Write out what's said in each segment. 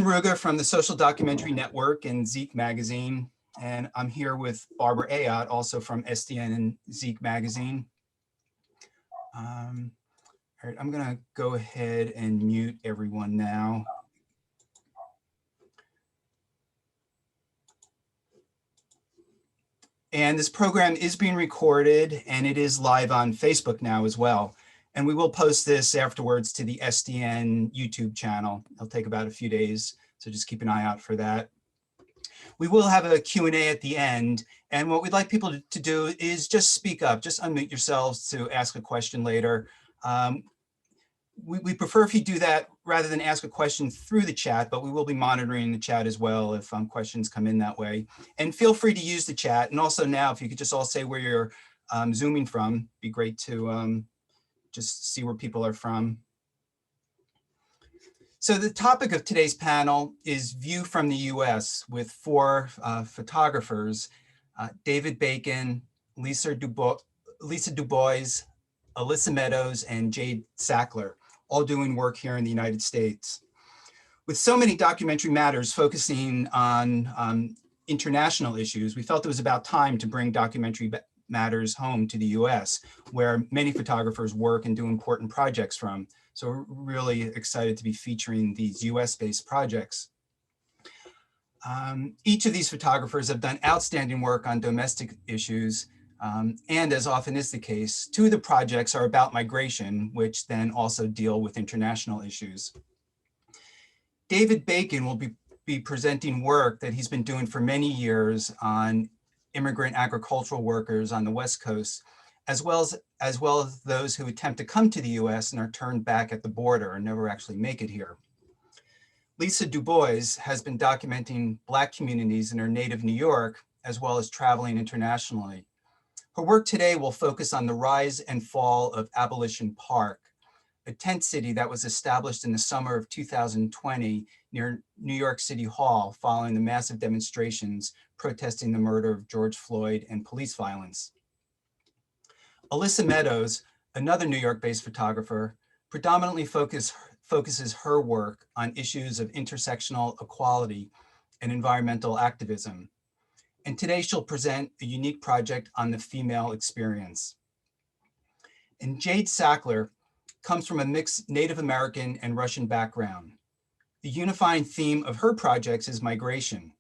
Ruga from the Social Documentary Network and Zeke Magazine, and I'm here with Barbara Ayotte, also from SDN and Zeke Magazine. All right, I'm gonna go ahead and mute everyone now. And this program is being recorded and it is live on Facebook now as well. And we will post this afterwards to the SDN YouTube channel. It'll take about a few days, so just keep an eye out for that. We will have a Q&A at the end, and what we'd like people to do is just speak up, just unmute yourselves to ask a question later. We prefer if you do that rather than ask a question through the chat, but we will be monitoring the chat as well if questions come in that way. And feel free to use the chat. And also now, if you could just all say where you're Zooming from, it'd be great to just see where people are from. So the topic of today's panel is View from the US with four photographers, David Bacon, Lisa DuBois, Alyssa Meadows, and Jade Sackler, all doing work here in the United States. With so many documentary matters focusing on international issues, we felt it was about time to bring documentary matters home to the US, where many photographers work and do important projects from. So we're really excited to be featuring these US-based projects. Each of these photographers have done outstanding work on domestic issues, and as often is the case, two of the projects are about migration, which then also deal with international issues. David Bacon will be presenting work that he's been doing for many years on immigrant agricultural workers on the West Coast, as well as those who attempt to come to the US and are turned back at the border and never actually make it here. Lisa DuBois has been documenting Black communities in her native New York, as well as traveling internationally. Her work today will focus on the rise and fall of Abolition Park, a tent city that was established in the summer of 2020 near New York City Hall following the massive demonstrations protesting the murder of George Floyd and police violence. Alyssa Meadows, another New York-based photographer, predominantly focuses her work on issues of intersectional equality and environmental activism. And today she'll present a unique project on the female experience. And Jade Sackler comes from a mixed Native American and Russian background. The unifying theme of her projects is migration.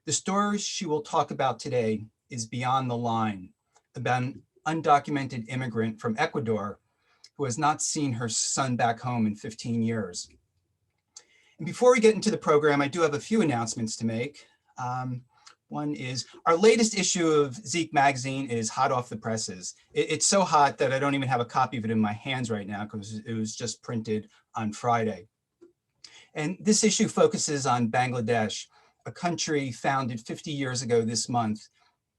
The story she will talk about today is Beyond the Line, about an undocumented immigrant from Ecuador who has not seen her son back home in 15 years. And before we get into the program, I do have a few announcements to make. One is our latest issue of Zeke Magazine is hot off the presses. It's so hot that I don't even have a copy of it in my hands right now because it was just printed on Friday. And this issue focuses on Bangladesh, a country founded 50 years ago this month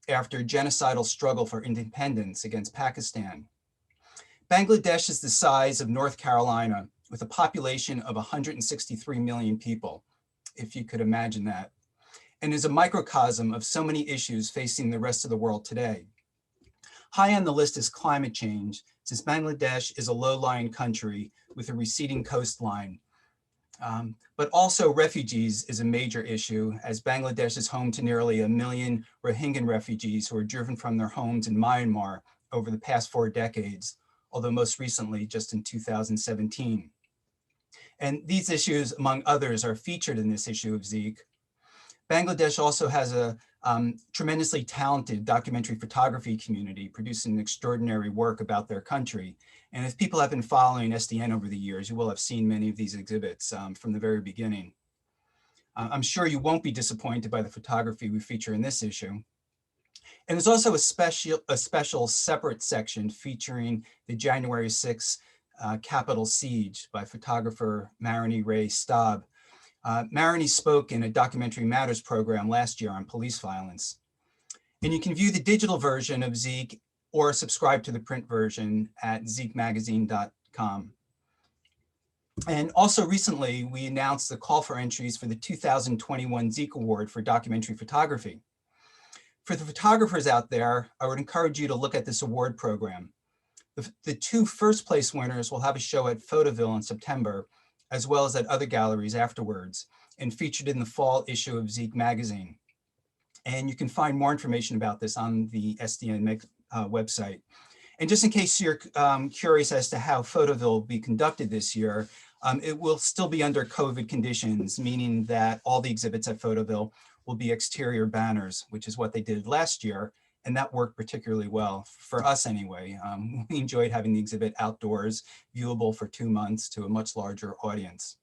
after a genocidal struggle for independence against Pakistan. Bangladesh is the size of North Carolina with a population of 163 million people, if you could imagine that, and is a microcosm of so many issues facing the rest of the world today. High on the list is climate change, since Bangladesh is a low-lying country with a receding coastline. But also refugees is a major issue, as Bangladesh is home to nearly 1 million Rohingya refugees who were driven from their homes in Myanmar over the past 4 decades, although most recently just in 2017. And these issues, among others, are featured in this issue of Zeke. Bangladesh also has a tremendously talented documentary photography community producing extraordinary work about their country. And if people have been following SDN over the years, you will have seen many of these exhibits from the very beginning. I'm sure you won't be disappointed by the photography we feature in this issue. And there's also a special separate section featuring the January 6th Capitol siege by photographer Marini Ray Staub. Marini spoke in a Documentary Matters program last year on police violence. And you can view the digital version of Zeke or subscribe to the print version at zekemagazine.com. And also recently, we announced the call for entries for the 2021 Zeke Award for documentary photography. For the photographers out there, I would encourage you to look at this award program. The 2 first place winners will have a show at Photoville in September, as well as at other galleries afterwards. and featured in the fall issue of Zeke magazine. And you can find more information about this on the SDN website. And just in case you're curious as to how Photoville will be conducted this year, it will still be under COVID conditions, meaning that all the exhibits at Photoville will be exterior banners, which is what they did last year. And that worked particularly well for us anyway. We enjoyed having the exhibit outdoors, viewable for 2 months to a much larger audience.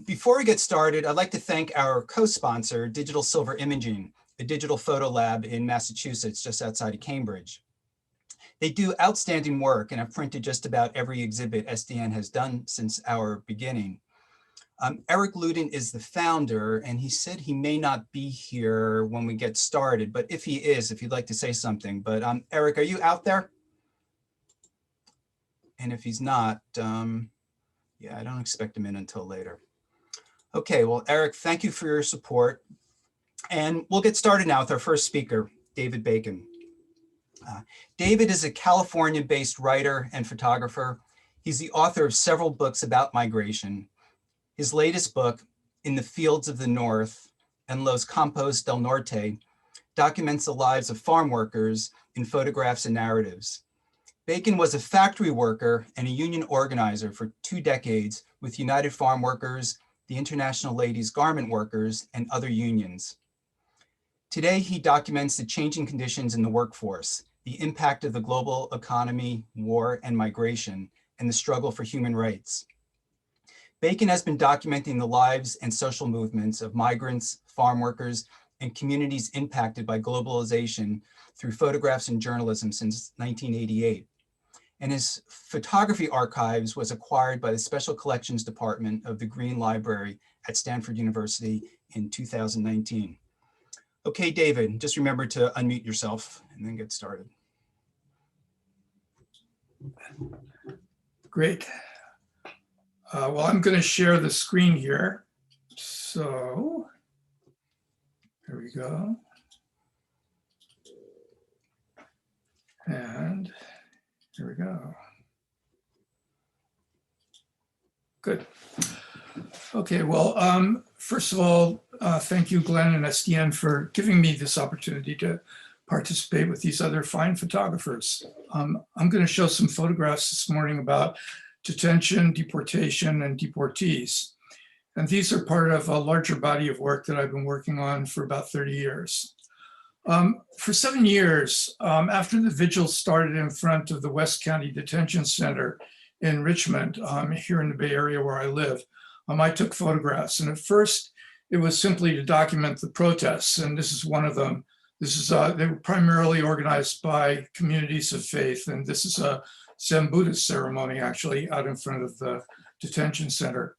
Before we get started, I'd like to thank our co-sponsor, Digital Silver Imaging, a digital photo lab in Massachusetts, just outside of Cambridge. They do outstanding work and have printed just about every exhibit SDN has done since our beginning. Eric Luden is the founder, and he said he may not be here when we get started, but if he is, if you'd like to say something. But Eric, are you out there? And if he's not, yeah, I don't expect him in until later. Okay, well, Eric, thank you for your support. And we'll get started now with our first speaker, David Bacon. David is a California-based writer and photographer. He's the author of several books about migration. His latest book, In the Fields of the North and Los Campos del Norte, documents the lives of farm workers in photographs and narratives. Bacon was a factory worker and a union organizer for 2 decades with United Farm Workers, the International Ladies Garment Workers, and other unions. Today, he documents the changing conditions in the workforce, the impact of the global economy, war, and migration, and the struggle for human rights. Bacon has been documenting the lives and social movements of migrants, farm workers, and communities impacted by globalization through photographs and journalism since 1988. And his photography archives was acquired by the Special Collections Department of the Green Library at Stanford University in 2019. Okay, David, just remember to unmute yourself and then get started. Great. Well, I'm going to share the screen here. So here we go. And here we go. Good. Okay, well, first of all, thank you, Glenn and SDN, for giving me this opportunity to participate with these other fine photographers. I'm going to show some photographs this morning about detention, deportation, and deportees. And these are part of a larger body of work that I've been working on for about 30 years. For 7 years, after the vigil started in front of the West County Detention Center in Richmond, here in the Bay Area where I live, I took photographs. And at first, it was simply to document the protests, and this is one of them. This is, they were primarily organized by communities of faith, and this is a Zen Buddhist ceremony, actually, out in front of the detention center.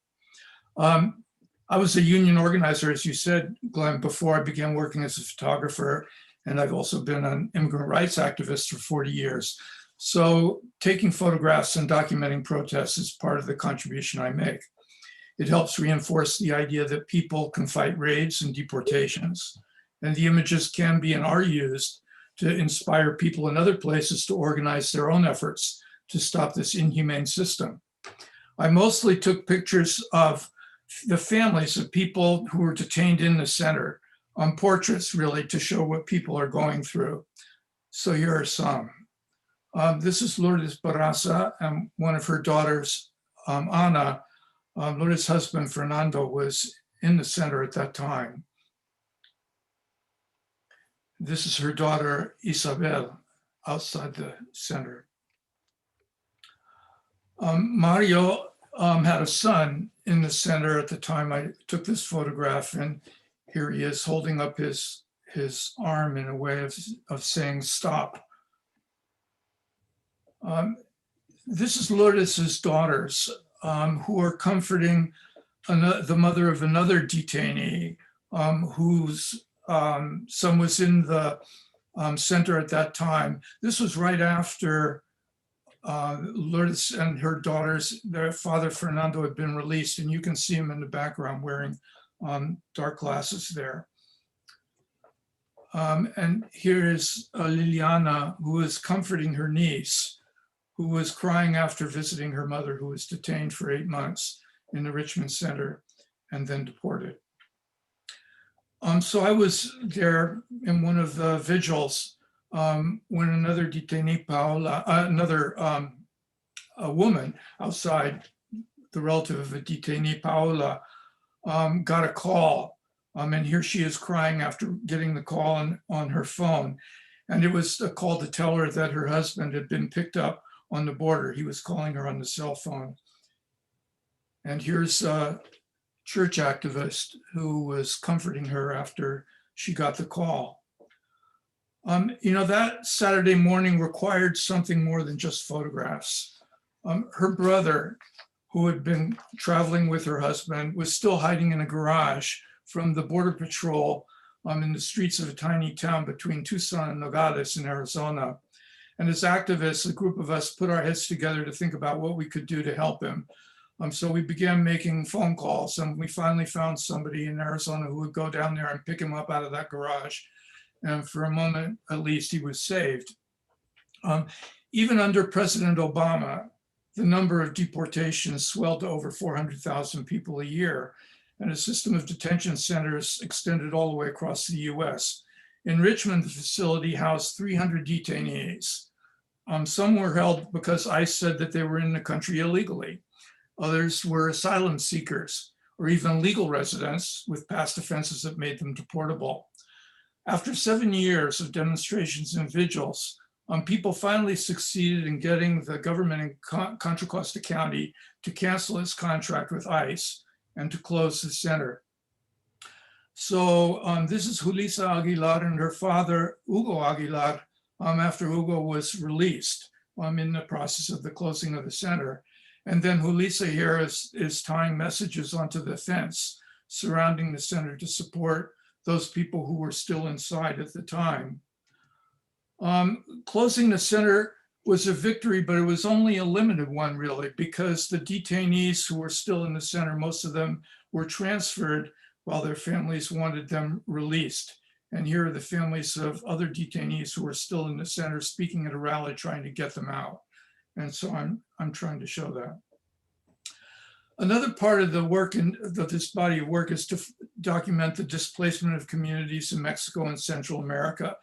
I was a union organizer, as you said, Glenn, before I began working as a photographer, and I've also been an immigrant rights activist for 40 years. So taking photographs and documenting protests is part of the contribution I make. It helps reinforce the idea that people can fight raids and deportations, and the images can be and are used to inspire people in other places to organize their own efforts to stop this inhumane system. I mostly took pictures of the families of people who were detained in the center, portraits really to show what people are going through. So here are some. This is Lourdes Barraza and one of her daughters, Ana. Lourdes' husband, Fernando, was in the center at that time. This is her daughter, Isabel, outside the center. Mario had a son in the center at the time I took this photograph, and here he is holding up his arm in a way of saying stop. This is Lourdes' daughters who are comforting the mother of another detainee whose son was in the center at that time. This was right after Lourdes and her daughters, their father Fernando had been released, and you can see him in the background wearing dark glasses there. And here is Liliana, who is comforting her niece, who was crying after visiting her mother, who was detained for 8 months in the Richmond Center. and then deported. So I was there in one of the vigils when another detainee, Paola, a woman outside, the relative of a detainee, Paola, got a call. And here she is crying after getting the call on her phone. And it was a call to tell her that her husband had been picked up on the border. He was calling her on the cell phone. And here's a church activist who was comforting her after she got the call. You know, that Saturday morning required something more than just photographs. Her brother, who had been traveling with her husband, was still hiding in a garage from the Border Patrol in the streets of a tiny town between Tucson and Nogales in Arizona. And as activists, a group of us put our heads together to think about what we could do to help him. So we began making phone calls, and we finally found somebody in Arizona who would go down there and pick him up out of that garage. And for a moment, at least, he was saved. Even under President Obama, the number of deportations swelled to over 400,000 people a year, and a system of detention centers extended all the way across the US. In Richmond, the facility housed 300 detainees. Some were held because ICE said that they were in the country illegally. Others were asylum seekers or even legal residents with past offenses that made them deportable. After 7 years of demonstrations and vigils, people finally succeeded in getting the government in Contra Costa County to cancel its contract with ICE and to close the center. So this is Julissa Aguilar and her father, Hugo Aguilar, after Hugo was released in the process of the closing of the center. And then Julissa here is tying messages onto the fence surrounding the center to support those people who were still inside at the time. Closing the center was a victory, but it was only a limited one, really, because the detainees who were still in the center, most of them were transferred while their families wanted them released. And here are the families of other detainees who were still in the center speaking at a rally trying to get them out. And so I'm trying to show that. Another part of the work of this body of work is to document the displacement of communities in Mexico and Central America.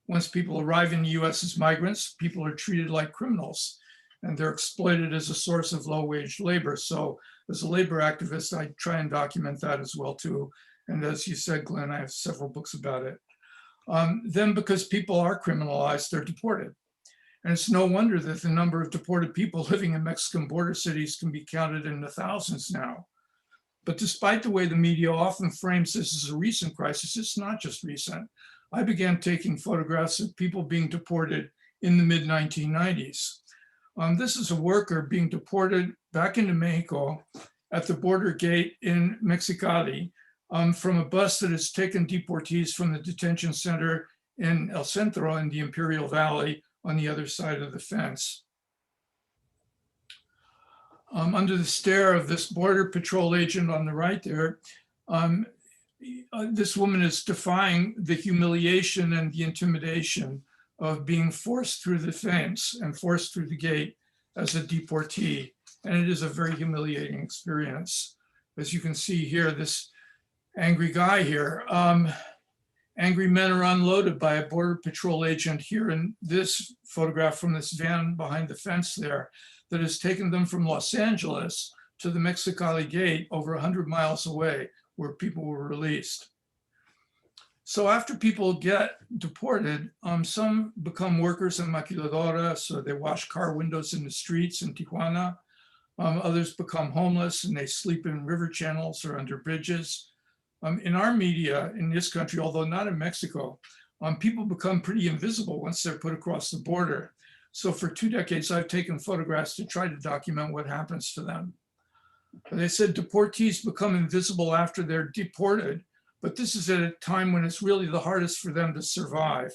Once people arrive in the US as migrants, people are treated like criminals and they're exploited as a source of low-wage labor. So as a labor activist, I try and document that as well too. And as you said, Glenn, I have several books about it. Then because people are criminalized, they're deported. And it's no wonder that the number of deported people living in Mexican border cities can be counted in the thousands now. But despite the way the media often frames this as a recent crisis, it's not just recent. I began taking photographs of people being deported in the mid-1990s. This is a worker being deported back into Mexico at the border gate in Mexicali from a bus that has taken deportees from the detention center in El Centro in the Imperial Valley on the other side of the fence. Under the stare of this border patrol agent on the right there, this woman is defying the humiliation and the intimidation of being forced through the fence and forced through the gate as a deportee. And it is a very humiliating experience. As you can see here, this angry guy here, angry men are unloaded by a border patrol agent here in this photograph from this van behind the fence there that has taken them from Los Angeles to the Mexicali gate over 100 miles away where people were released. So after people get deported, some become workers in maquiladoras, so they wash car windows in the streets in Tijuana. Others become homeless and they sleep in river channels or under bridges. In our media in this country, although not in Mexico, people become pretty invisible once they're put across the border. So for 2 decades, I've taken photographs to try to document what happens to them. They said deportees become invisible after they're deported, but this is at a time when it's really the hardest for them to survive.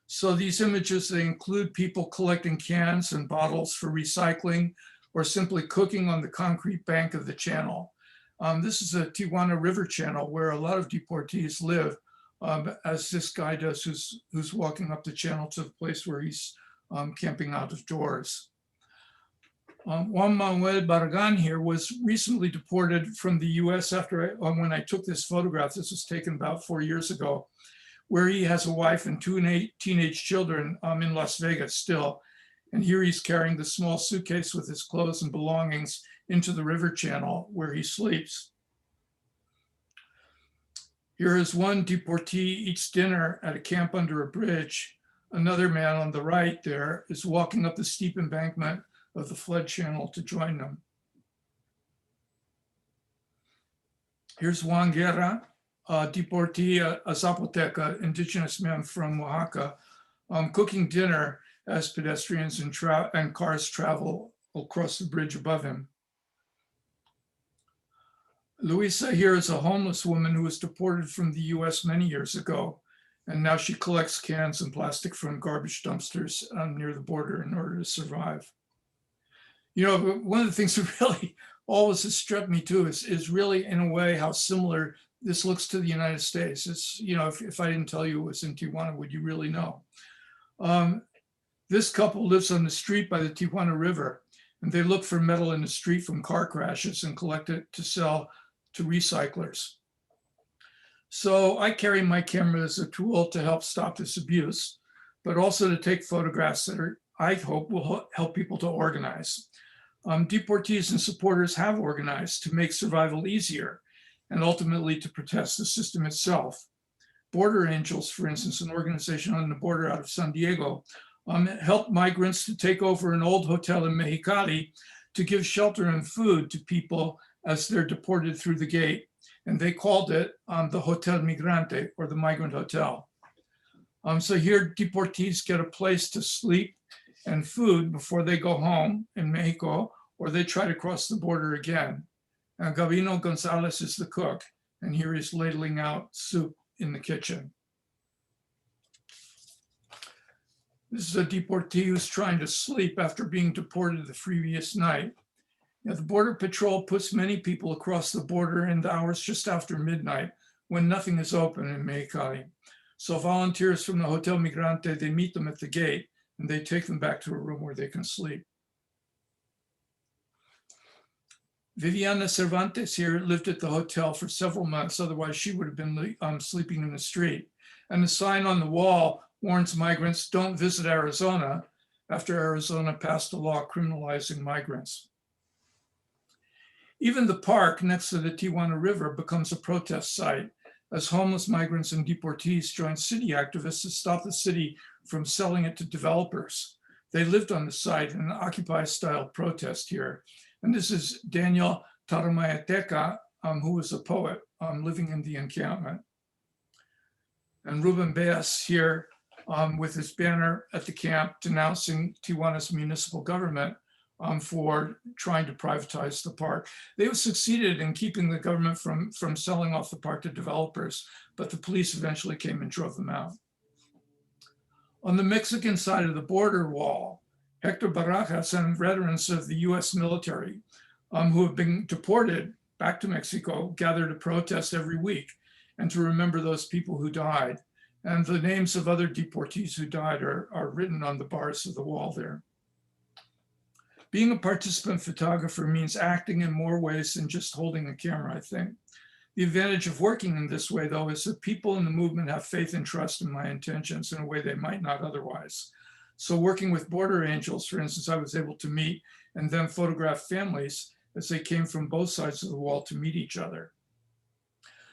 So these images, they include people collecting cans and bottles for recycling or simply cooking on the concrete bank of the channel. This is a Tijuana River channel where a lot of deportees live, as this guy does who's walking up the channel to the place where he's camping out of doors. Juan Manuel Barragan here was recently deported from the US after when I took this photograph. This was taken about 4 years ago, where he has a wife and two teenage children in Las Vegas still. And here he's carrying the small suitcase with his clothes and belongings into the river channel where he sleeps. Here is one deportee eats dinner at a camp under a bridge. Another man on the right there is walking up the steep embankment of the flood channel to join them. Here's Juan Guerra, a deportee, a Zapoteca, indigenous man from Oaxaca, cooking dinner as pedestrians and cars travel across the bridge above him. Luisa here is a homeless woman who was deported from the US many years ago, and now she collects cans and plastic from garbage dumpsters near the border in order to survive. You know, one of the things that really always has struck me too is really in a way how similar this looks to the United States. It's, you know, if I didn't tell you it was in Tijuana, would you really know? This couple lives on the street by the Tijuana River, and they look for metal in the street from car crashes and collect it to sell to recyclers. So I carry my camera as a tool to help stop this abuse, but also to take photographs that I hope will help people to organize. Deportees and supporters have organized to make survival easier and ultimately to protest the system itself. Border Angels, for instance, an organization on the border out of San Diego, helped migrants to take over an old hotel in Mexicali to give shelter and food to people as they're deported through the gate. And they called it the Hotel Migrante, or the Migrant Hotel. So here deportees get a place to sleep and food before they go home in Mexico, or they try to cross the border again. Gabino Gonzalez is the cook, and here he's ladling out soup in the kitchen. This is a deportee who's trying to sleep after being deported the previous night. Now, the Border Patrol puts many people across the border in the hours just after midnight when nothing is open in Mexicali. So volunteers from the Hotel Migrante, they meet them at the gate and they take them back to a room where they can sleep. Viviana Cervantes here lived at the hotel for several months, otherwise she would have been sleeping in the street. And the sign on the wall warns migrants, don't visit Arizona, after Arizona passed a law criminalizing migrants. Even the park next to the Tijuana River becomes a protest site as homeless migrants and deportees join city activists to stop the city from selling it to developers. They lived on the site in an Occupy-style protest here. And this is Daniel Taramayateca, who was a poet living in the encampment. And Ruben Beas here with his banner at the camp denouncing Tijuana's municipal government for trying to privatize the park. They succeeded in keeping the government from selling off the park to developers, but the police eventually came and drove them out. On the Mexican side of the border wall, Hector Barajas and veterans of the US military who have been deported back to Mexico gather to protest every week and to remember those people who died. And the names of other deportees who died are written on the bars of the wall there. Being a participant photographer means acting in more ways than just holding a camera, I think. The advantage of working in this way, though, is that people in the movement have faith and trust in my intentions in a way they might not otherwise. So working with Border Angels, for instance, I was able to meet and then photograph families as they came from both sides of the wall to meet each other.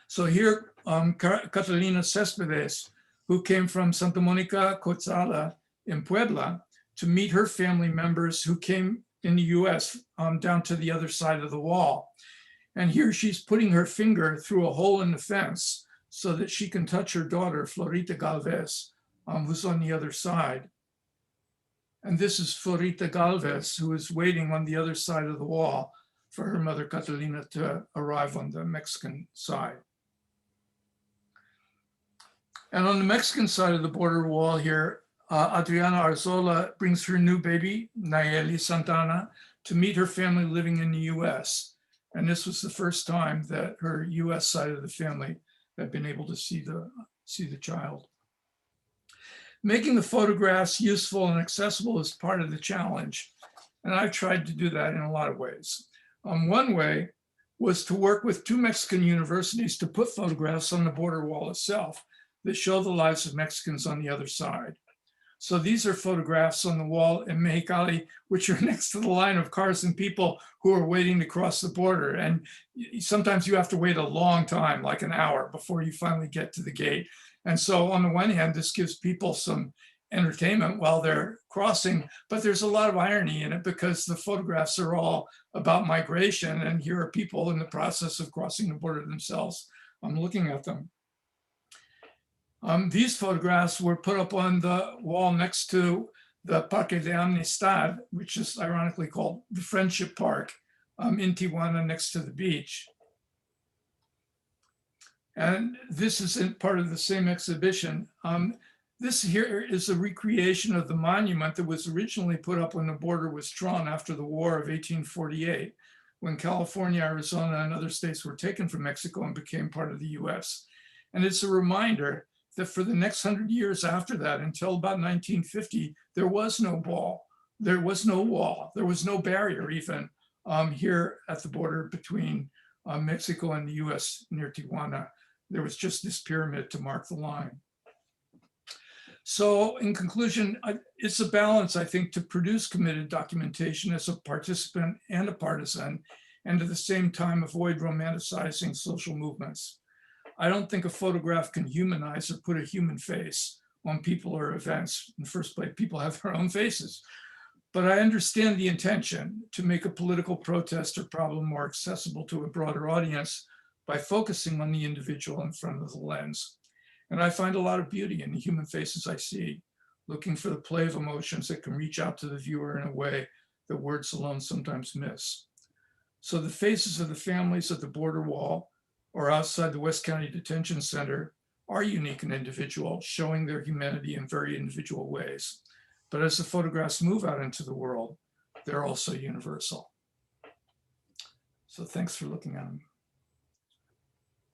So here, Catalina Cespedes, who came from Santa Monica, Coatzala in Puebla, to meet her family members who came in the US down to the other side of the wall. And here she's putting her finger through a hole in the fence so that she can touch her daughter, Florita Galvez, who's on the other side. And this is Florita Galvez, who is waiting on the other side of the wall for her mother, Catalina, to arrive on the Mexican side. And on the Mexican side of the border wall here, Adriana Arzola brings her new baby, Nayeli Santana, to meet her family living in the US. And this was the first time that her US side of the family had been able to see the child. Making the photographs useful and accessible is part of the challenge. And I've tried to do that in a lot of ways. One way was to work with 2 Mexican universities to put photographs on the border wall itself that show the lives of Mexicans on the other side. So these are photographs on the wall in Mexicali, which are next to the line of cars and people who are waiting to cross the border. And sometimes you have to wait a long time, like an hour, before you finally get to the gate. And so on the one hand, this gives people some entertainment while they're crossing, but there's a lot of irony in it because the photographs are all about migration, and here are people in the process of crossing the border themselves. I'm looking at them. These photographs were put up on the wall next to the Parque de Amistad, which is ironically called the Friendship Park, in Tijuana next to the beach. And this is part of the same exhibition. This here is a recreation of the monument that was originally put up when the border was drawn after the War of 1848, when California, Arizona, and other states were taken from Mexico and became part of the US. And it's a reminder that for the next 100 years after that, until about 1950, there was no wall. There was no wall. There was no barrier even here at the border between Mexico and the US near Tijuana. There was just this pyramid to mark the line. So in conclusion, it's a balance, I think, to produce committed documentation as a participant and a partisan, and at the same time avoid romanticizing social movements. I don't think a photograph can humanize or put a human face on people or events. In the first place, people have their own faces. But I understand the intention to make a political protest or problem more accessible to a broader audience by focusing on the individual in front of the lens. And I find a lot of beauty in the human faces I see, looking for the play of emotions that can reach out to the viewer in a way that words alone sometimes miss. So the faces of the families at the border wall or outside the West County Detention Center are unique and individual, showing their humanity in very individual ways. But as the photographs move out into the world, they're also universal. So thanks for looking at them.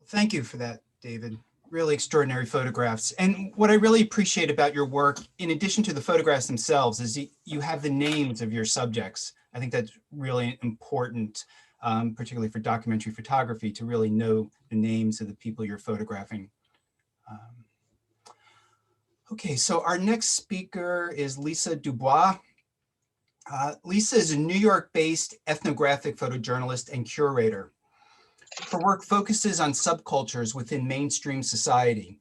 Thank you for that, David. Really extraordinary photographs. And what I really appreciate about your work, in addition to the photographs themselves, is you have the names of your subjects. I think that's really important, particularly for documentary photography, to really know the names of the people you're photographing. Okay, so our next speaker is Alyssa DuBois. Lisa is a New York-based ethnographic photojournalist and curator. Her work focuses on subcultures within mainstream society.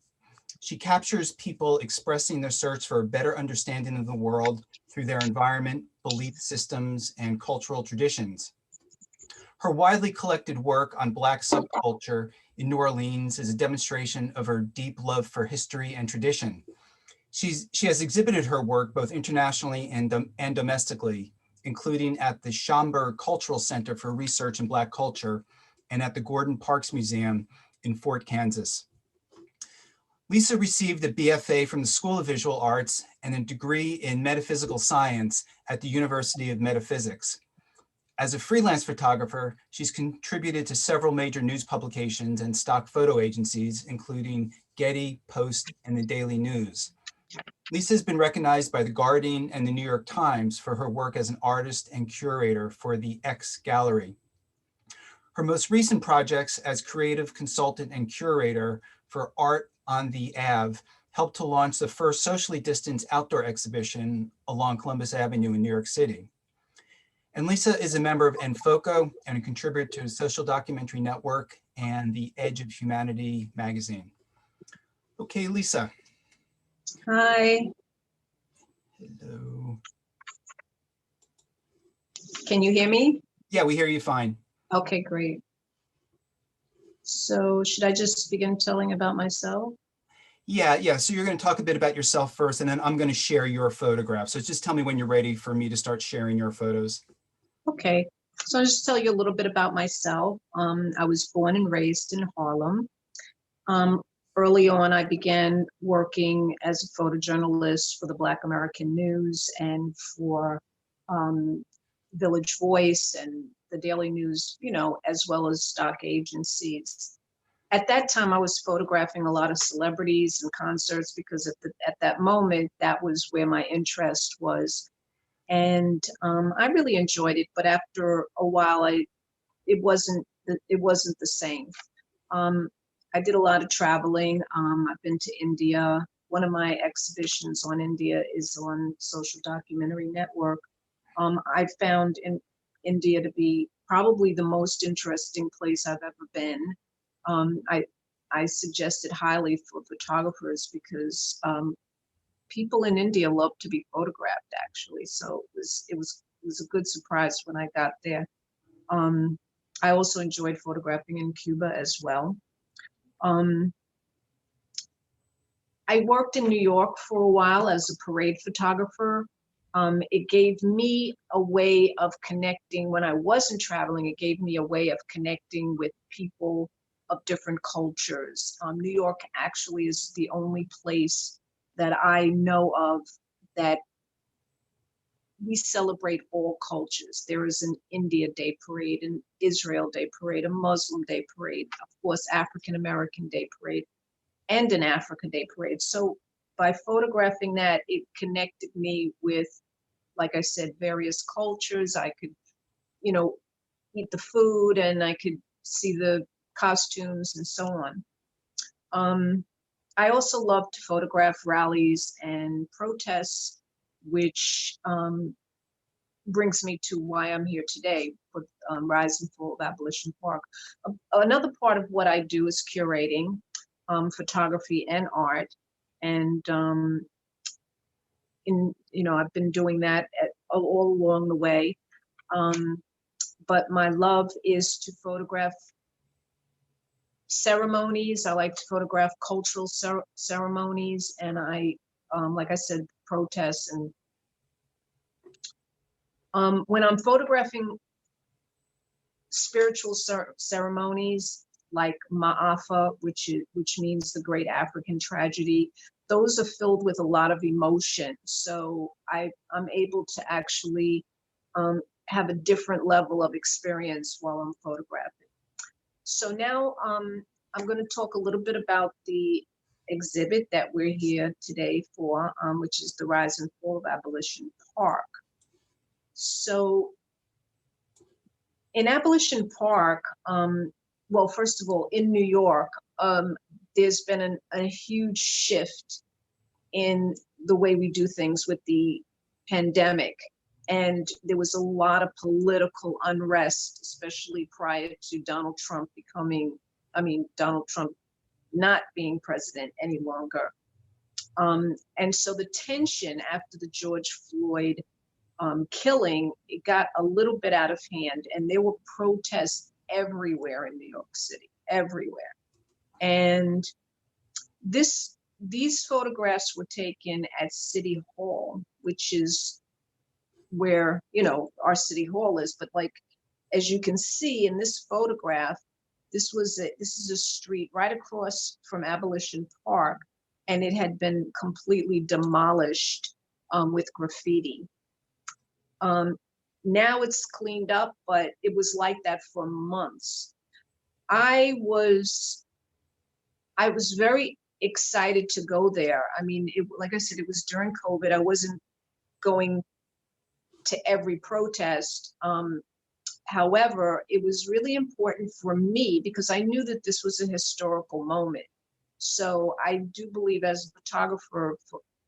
She captures people expressing their search for a better understanding of the world through their environment, belief systems, and cultural traditions. Her widely collected work on Black subculture in New Orleans is a demonstration of her deep love for history and tradition. She has exhibited her work both internationally and domestically, including at the Schomburg Cultural Center for Research in Black Culture and at the Gordon Parks Museum in Fort Kansas. Lisa received a BFA from the School of Visual Arts and a degree in metaphysical science at the University of Metaphysics. As a freelance photographer, she's contributed to several major news publications and stock photo agencies, including Getty, Post, and the Daily News. Lisa has been recognized by The Guardian and the New York Times for her work as an artist and curator for the X Gallery. Her most recent projects as creative consultant and curator for Art on the Ave helped to launch the first socially distanced outdoor exhibition along Columbus Avenue in New York City. And Lisa is a member of NFOCO and a contributor to Social Documentary Network and the Edge of Humanity magazine. Okay, Lisa. Hi. Hello. Can you hear me? Yeah, we hear you fine. Okay, great. So should I just begin telling about myself? Yeah. So you're going to talk a bit about yourself first, and then I'm going to share your photograph. So just tell me when you're ready for me to start sharing your photos. Okay. So I'll just tell you a little bit about myself. I was born and raised in Harlem. Early on, I began working as a photojournalist for the Black American News and for Village Voice and the Daily News, as well as stock agencies. At that time, I was photographing a lot of celebrities and concerts because at that moment, that was where my interest was. And I really enjoyed it, but after a while, it wasn't the same. I did a lot of traveling. I've been to India. One of my exhibitions on India is on Social Documentary Network. I found in India to be probably the most interesting place I've ever been. I suggest it highly for photographers because people in India love to be photographed, actually. So it was a good surprise when I got there. I also enjoyed photographing in Cuba as well. I worked in New York for a while as a parade photographer. It gave me a way of connecting when I wasn't traveling. It gave me a way of connecting with people of different cultures. New York actually is the only place that I know of that we celebrate all cultures. There is an India Day parade, an Israel Day parade, a Muslim Day parade, of course, African American Day parade, and an Africa Day parade. So by photographing that, it connected me with, like I said, various cultures. I could, eat the food and I could see the costumes and so on. I also love to photograph rallies and protests, which brings me to why I'm here today with Rise and Fall of Abolition Park. Another part of what I do is curating photography and art. And I've been doing that all along the way. But my love is to photograph ceremonies. I like to photograph cultural ceremonies, and like I said, protests. And when I'm photographing spiritual ceremonies like Ma'afa, which means the Great African Tragedy, those are filled with a lot of emotion. So I'm able to actually have a different level of experience while I'm photographing. So now I'm going to talk a little bit about the exhibit that we're here today for, which is the Rise and Fall of Abolition Park. So in Abolition Park, well, first of all, in New York, there's been a huge shift in the way we do things with the pandemic. And there was a lot of political unrest, especially prior to Donald Trump not being president any longer. And so the tension after the George Floyd killing, it got a little bit out of hand, and there were protests everywhere in New York City, everywhere. And these photographs were taken at City Hall, which is where our City Hall is. But like, as you can see in this photograph, this is a street right across from Abolition Park, and it had been completely demolished with graffiti. Now it's cleaned up, but it was like that for months. I was very excited to go there. I mean, like I said, it was during COVID. I wasn't going to every protest. However, it was really important for me because I knew that this was a historical moment. So I do believe as a photographer,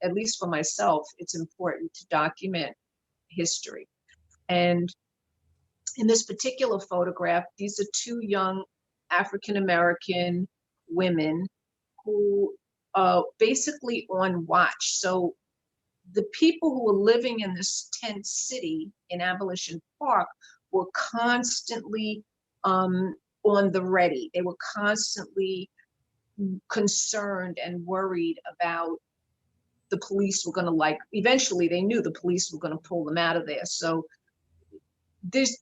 at least for myself, it's important to document history. And in this particular photograph, these are two young African-American women who basically on watch. So the people who were living in this tent city in Abolition Park were constantly on the ready. They were constantly concerned and worried about the police were going to eventually they knew the police were going to pull them out of there. So this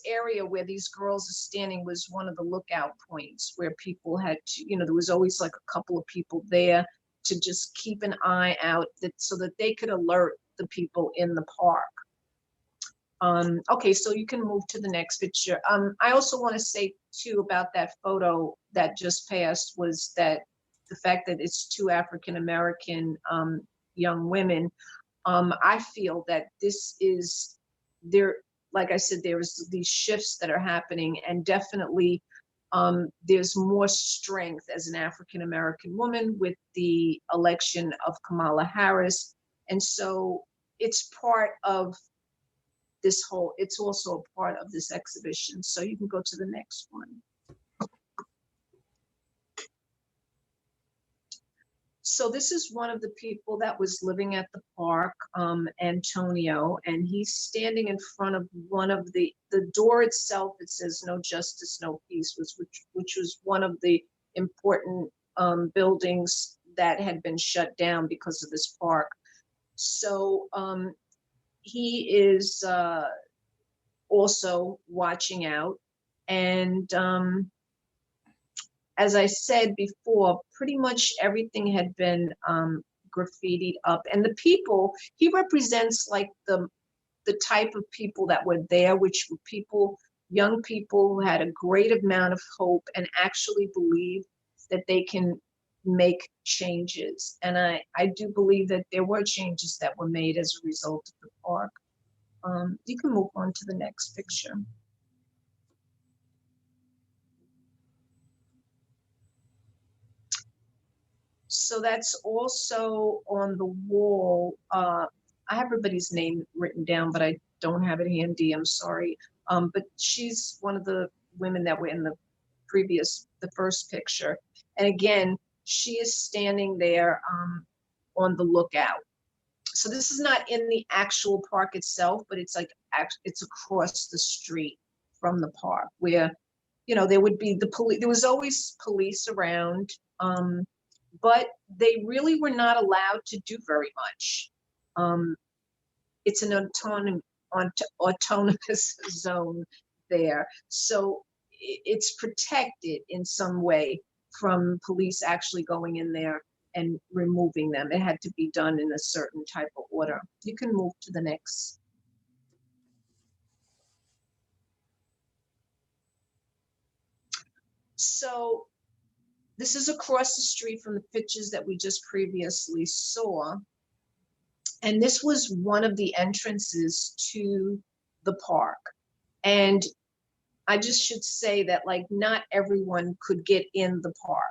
area where these girls are standing was one of the lookout points where people had to, there was always like a couple of people there to just keep an eye out so that they could alert the people in the park. Okay, so you can move to the next picture. I also want to say too about that photo that just passed was that the fact that it's two African-American young women. I feel that this is there, like I said, there's these shifts that are happening, and definitely there's more strength as an African American woman with the election of Kamala Harris. And so it's part of this whole, it's also a part of this exhibition. So you can go to the next one. So this is one of the people that was living at the park, Antonio, and he's standing in front of one of the door itself. It says "No justice, no peace," which was one of the important buildings that had been shut down because of this park. So he is also watching out, and as I said before, pretty much everything had been graffitied up. And the people, he represents like the type of people that were there, which were people, young people who had a great amount of hope and actually believe that they can make changes. And I do believe that there were changes that were made as a result of the park. You can move on to the next picture. So that's also on the wall. I have everybody's name written down, but I don't have it handy. I'm sorry. But she's one of the women that were in the first picture. And again, she is standing there on the lookout. So this is not in the actual park itself, but it's like it's across the street from the park where, you know, there would be the police. There was always police around. But they really were not allowed to do very much. It's an autonomous zone there. So it's protected in some way from police actually going in there and removing them. It had to be done in a certain type of order. You can move to the next. So this is across the street from the pictures that we just previously saw. And this was one of the entrances to the park. And I just should say that like not everyone could get in the park.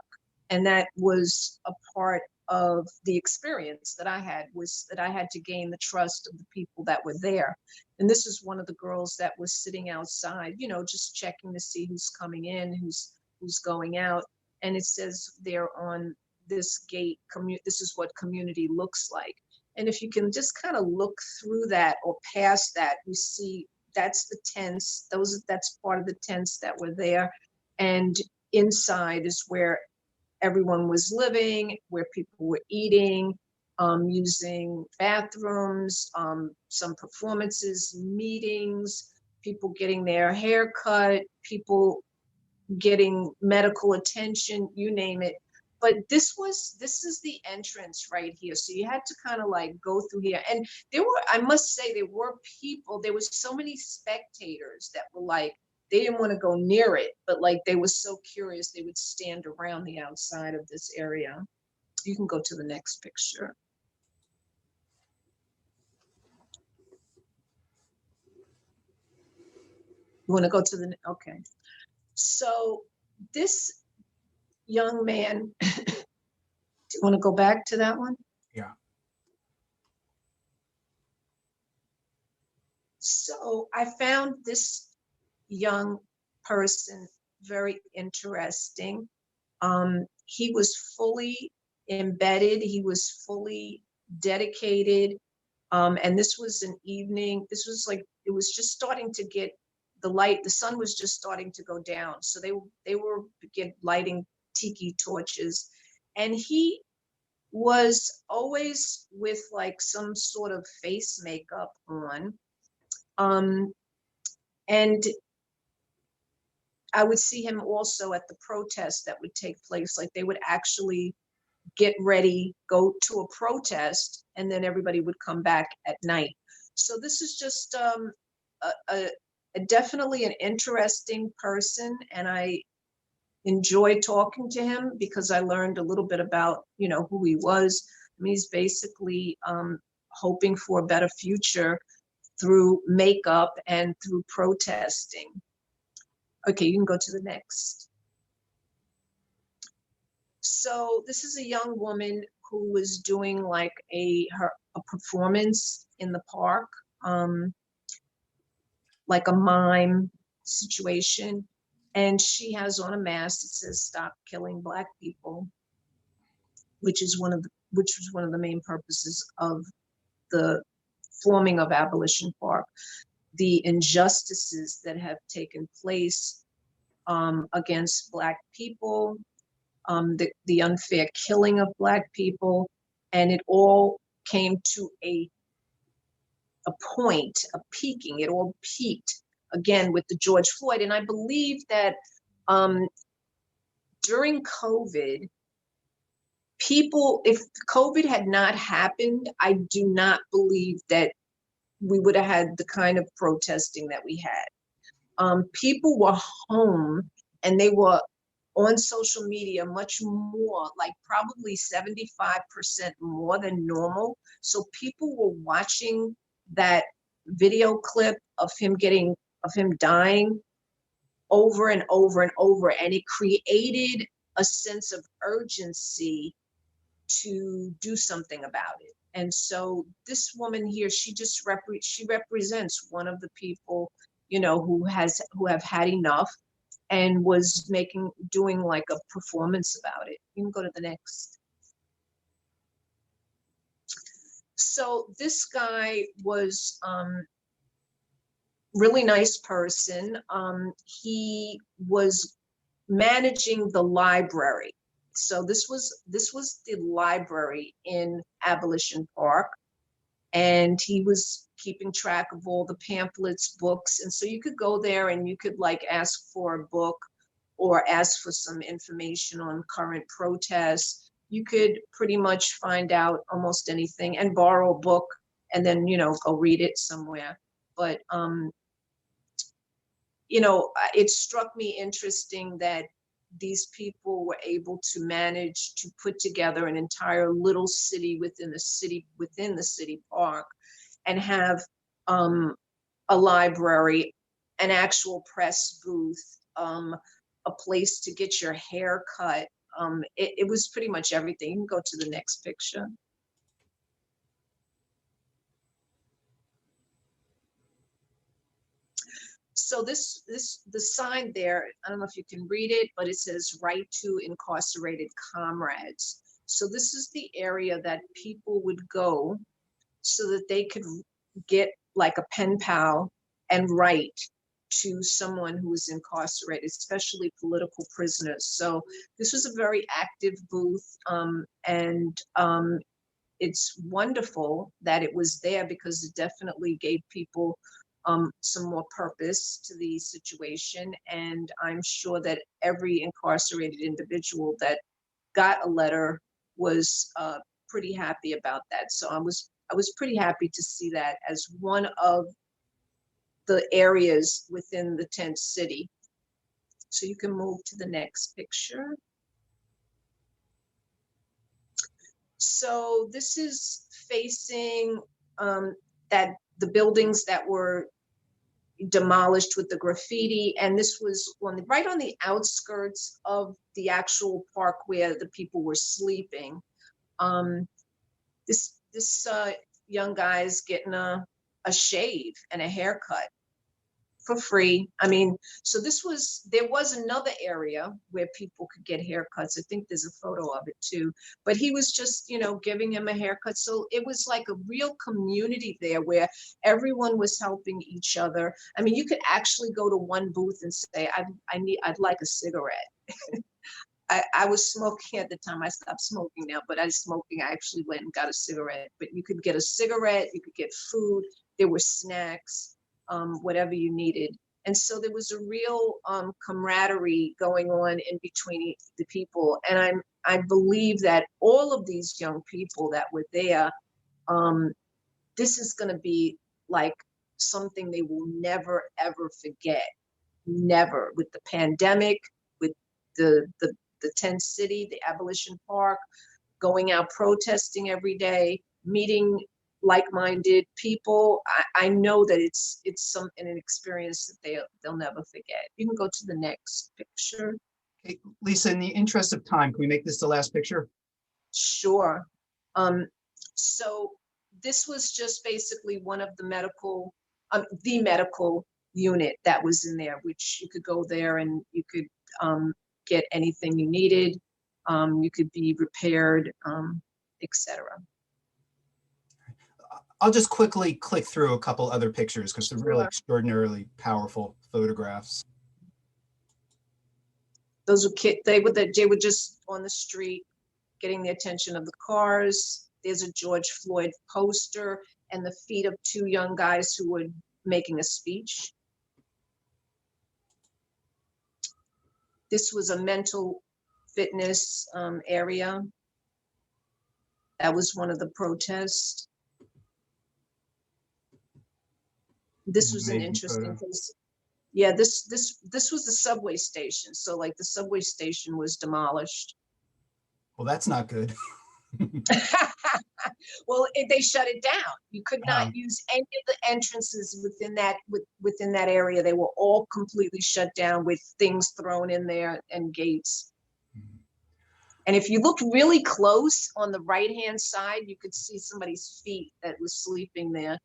And that was a part of the experience that I had, was that I had to gain the trust of the people that were there. And this is one of the girls that was sitting outside, you know, just checking to see who's coming in, who's going out. And it says there on this gate, this is what community looks like. And if you can just kind of look through that or past that, you see that's the tents. That's part of the tents that were there. And inside is where everyone was living, where people were eating, using bathrooms, some performances, meetings, people getting their hair cut, people getting medical attention, you name it. But this is the entrance right here. So you had to kind of like go through here. And there were, I must say, there were people, there was so many spectators that were like, they didn't want to go near it, but like they were so curious, they would stand around the outside of this area. You can go to the next picture. You want to go to the, okay. So this young man, do you want to go back to that one? Yeah. So I found this young person very interesting. He was fully embedded, he was fully dedicated. And this was an evening, this was like, it was just starting to get the light, the sun was just starting to go down. So they were lighting tiki torches. And he was always with like some sort of face makeup on. And I would see him also at the protests that would take place. Like they would actually get ready, go to a protest, and then everybody would come back at night. So this is just definitely an interesting person, and I enjoyed talking to him because I learned a little bit about, you know, who he was. I mean, he's basically hoping for a better future through makeup and through protesting. Okay, you can go to the next. So this is a young woman who was doing like a performance in the park, like a mime situation. And she has on a mask that says "Stop Killing Black People," which was one of the main purposes of the forming of Abolition Park. The injustices that have taken place against Black people, the unfair killing of Black people, and it all came to a point, a peaking. It all peaked again with the George Floyd. And I believe that during COVID, if COVID had not happened, I do not believe that we would have had the kind of protesting that we had. People were home and they were on social media much more, like probably 75% more than normal. So people were watching that video clip of him dying over and over and over, and it created a sense of urgency to do something about it. And so this woman here, she represents one of the people, you know, who have had enough and was doing like a performance about it. You can go to the next. So this guy was really nice person. He was managing the library. So this was the library in Abolition Park, and he was keeping track of all the pamphlets, books, and so you could go there and you could like ask for a book or ask for some information on current protests. You could pretty much find out almost anything and borrow a book and then, you know, go read it somewhere. But you know, it struck me interesting that these people were able to manage to put together an entire little city within the city park, and have a library, an actual press booth, a place to get your hair cut. It was pretty much everything. You can go to the next picture. So the sign there, I don't know if you can read it, but it says "Right to Incarcerated Comrades." So this is the area that people would go so that they could get like a pen pal and write to someone who was incarcerated, especially political prisoners. So this was a very active booth, and it's wonderful that it was there because it definitely gave people some more purpose to the situation. And I'm sure that every incarcerated individual that got a letter was pretty happy about that. So I was pretty happy to see that as one of the areas within the tent city. So you can move to the next picture. So this is facing the buildings that were demolished with the graffiti, and this was right on the outskirts of the actual park where the people were sleeping. This young guy's getting a shave and a haircut for free. I mean, so there was another area where people could get haircuts. I think there's a photo of it too, but he was just, you know, giving him a haircut. So it was like a real community there where everyone was helping each other. I mean, you could actually go to one booth and say, I'd like a cigarette. I was smoking at the time. I stopped smoking now, but I actually went and got a cigarette. But you could get a cigarette, you could get food, there were snacks, whatever you needed. And so there was a real camaraderie going on in between the people. And I believe that all of these young people that were there, this is going to be like something they will never, ever forget. Never. With the pandemic, with the tent city, the Abolition Park, going out protesting every day, meeting like-minded people, I know that it's an experience that they'll never forget. You can go to the next picture. Okay, Lisa, in the interest of time, can we make this the last picture? Sure. So this was just basically one of the medical unit that was in there, which you could go there and you could get anything you needed. You could be repaired, etc. I'll just quickly click through a couple other pictures because they're really Sure. extraordinarily powerful photographs. Those were kids. They were just on the street getting the attention of the cars. There's a George Floyd poster and the feet of two young guys who were making a speech. This was a mental fitness area. That was one of the protests. This was an Amazing interesting photo. case. Yeah, this was the subway station. So like the subway station was demolished. Well, that's not good. Well, they shut it down. You could not Oh. use any of the entrances within that area. They were all completely shut down with things thrown in there and gates. And if you looked really close on the right-hand side, you could see somebody's feet that was sleeping there.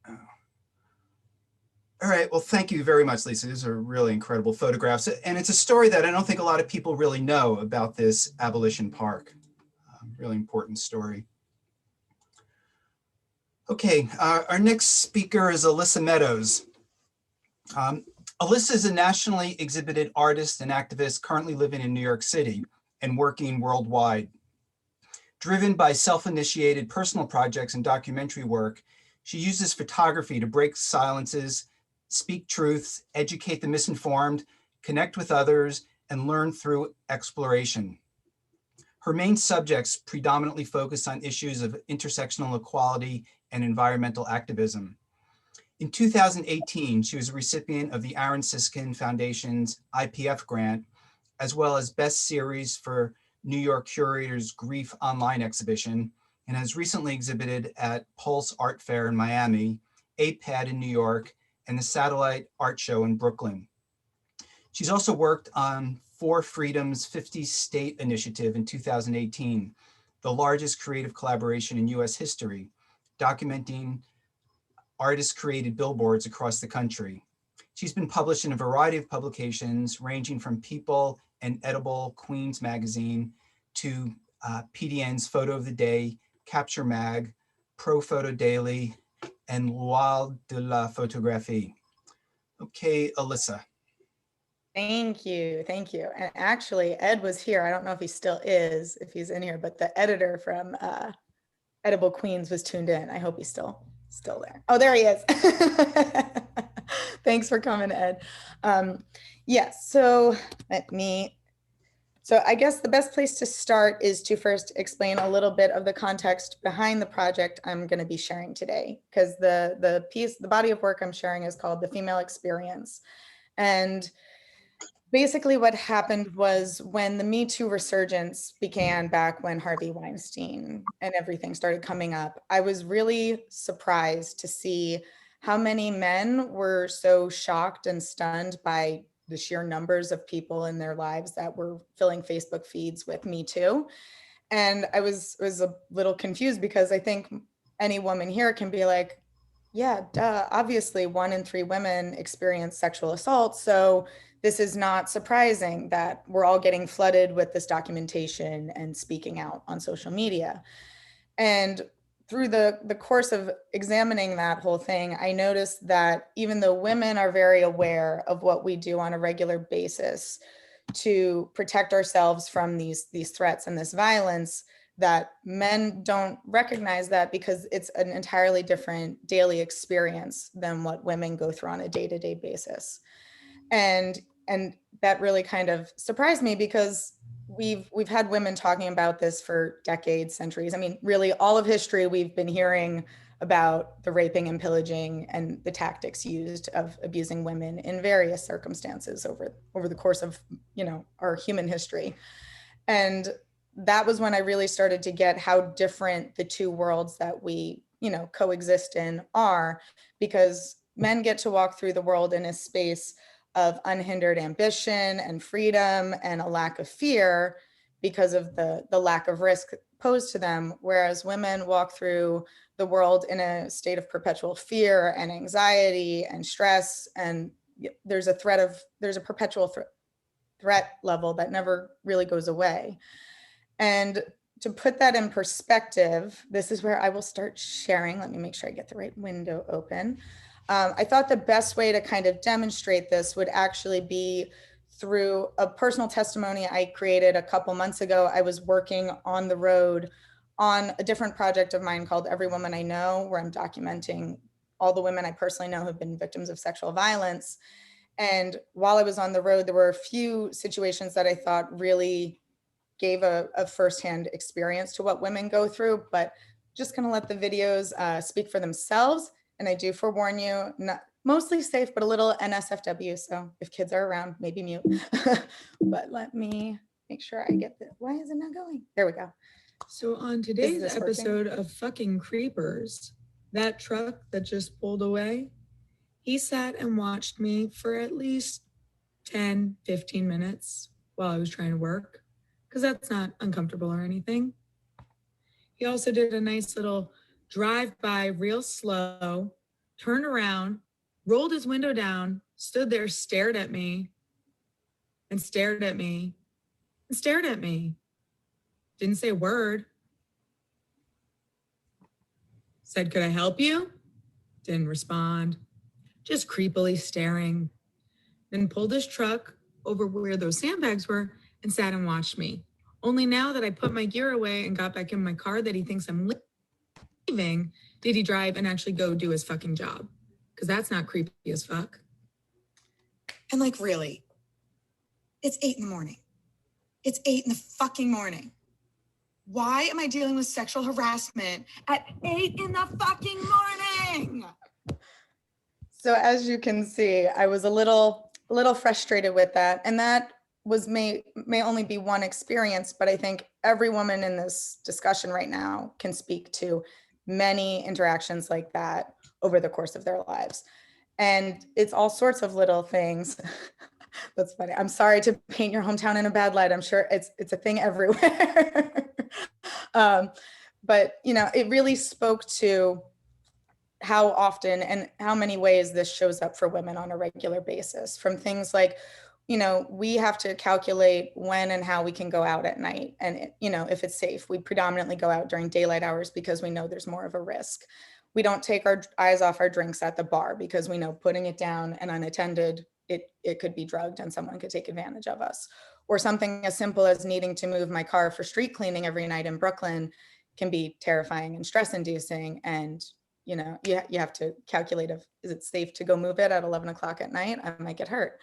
Oh. All right, well, thank you very much, Lisa. These are really incredible photographs. And it's a story that I don't think a lot of people really know about this Abolition Park. Really important story. Okay, our next speaker is Alyssa Meadows. Alyssa is a nationally exhibited artist and activist currently living in New York City and working worldwide. Driven by self-initiated personal projects and documentary work, she uses photography to break silences, speak truths, educate the misinformed, connect with others, and learn through exploration. Her main subjects predominantly focus on issues of intersectional equality and environmental activism. In 2018, she was a recipient of the Aaron Siskin Foundation's IPF grant, as well as Best Series for New York Curators Grief Online exhibition, and has recently exhibited at Pulse Art Fair in Miami, APAD in New York, and the Satellite Art Show in Brooklyn. She's also worked on For Freedom's 50 State Initiative in 2018, the largest creative collaboration in US history, documenting artist-created billboards across the country. She's been published in a variety of publications, ranging from People and Edible Queens magazine to PDN's Photo of the Day, Capture Mag, Pro Photo Daily, and L'Oeil de la Photographie. Okay, Alyssa. Thank you, thank you. And actually, Ed was here. I don't know if he still is, if he's in here, but the editor from Edible Queens was tuned in. I hope he's still there. Oh, there he is. Thanks for coming, Ed. Yes, so I guess the best place to start is to first explain a little bit of the context behind the project I'm going to be sharing today, because the body of work I'm sharing is called The Female Experience. And basically what happened was when the Me Too resurgence began back when Harvey Weinstein and everything started coming up, I was really surprised to see how many men were so shocked and stunned by the sheer numbers of people in their lives that were filling Facebook feeds with Me Too. And I was a little confused because I think any woman here can be like, yeah, duh, obviously 1 in 3 women experience sexual assault. So this is not surprising that we're all getting flooded with this documentation and speaking out on social media. And through the course of examining that whole thing, I noticed that even though women are very aware of what we do on a regular basis to protect ourselves from these threats and this violence, that men don't recognize that because it's an entirely different daily experience than what women go through on a day-to-day basis. And that really kind of surprised me because we've had women talking about this for decades, centuries. I mean, really all of history, we've been hearing about the raping and pillaging and the tactics used of abusing women in various circumstances over the course of, our human history. And that was when I really started to get how different the two worlds that we coexist in are, because men get to walk through the world in a space of unhindered ambition and freedom and a lack of fear because of the lack of risk posed to them, whereas women walk through the world in a state of perpetual fear and anxiety and stress, and there's a perpetual threat level that never really goes away. And to put that in perspective, this is where I will start sharing. Let me make sure I get the right window open. I thought the best way to kind of demonstrate this would actually be through a personal testimony I created a couple months ago. I was working on the road on a different project of mine called Every Woman I Know, where I'm documenting all the women I personally know who've been victims of sexual violence. And while I was on the road, there were a few situations that I thought really gave a firsthand experience to what women go through, but just gonna let the videos speak for themselves. And I do forewarn you, not mostly safe, but a little NSFW. So if kids are around, maybe mute. But let me make sure I get the, why is it not going? There we go. So on today's this episode of Fucking Creepers, that truck that just pulled away, he sat and watched me for at least 10, 15 minutes while I was trying to work, because that's not uncomfortable or anything. He also did a nice little drive-by real slow, turned around, rolled his window down, stood there, stared at me, and stared at me, and stared at me. Didn't say a word. Said, "Could I help you?" Didn't respond. Just creepily staring. Then pulled his truck over where those sandbags were and sat and watched me. Only now that I put my gear away and got back in my car that he thinks I'm leaving, did he drive and actually go do his fucking job. Because that's not creepy as fuck. And like, really, it's 8 in the morning. It's 8 in the fucking morning. Why am I dealing with sexual harassment at 8 in the fucking morning? So as you can see, I was a little frustrated with that. And that was may only be one experience, but I think every woman in this discussion right now can speak to many interactions like that over the course of their lives. And it's all sorts of little things. That's funny. I'm sorry to paint your hometown in a bad light. I'm sure it's a thing everywhere. But it really spoke to how often and how many ways this shows up for women on a regular basis, from things like, we have to calculate when and how we can go out at night. And, if it's safe, we predominantly go out during daylight hours because we know there's more of a risk. We don't take our eyes off our drinks at the bar because we know putting it down and unattended, it could be drugged and someone could take advantage of us. Or something as simple as needing to move my car for street cleaning every night in Brooklyn can be terrifying and stress inducing. And, you have to calculate is it safe to go move it at 11 o'clock at night? I might get hurt.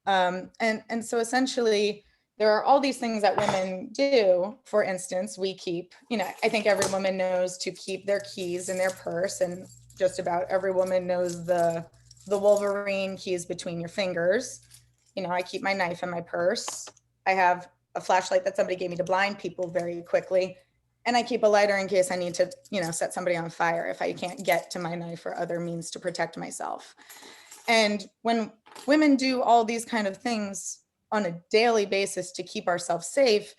And so essentially, there are all these things that women do. For instance, we keep, I think every woman knows to keep their keys in their purse, and just about every woman knows the Wolverine keys between your fingers. I keep my knife in my purse. I have a flashlight that somebody gave me to blind people very quickly. And I keep a lighter in case I need to, set somebody on fire if I can't get to my knife or other means to protect myself. And when women do all these kind of things on a daily basis to keep ourselves safe,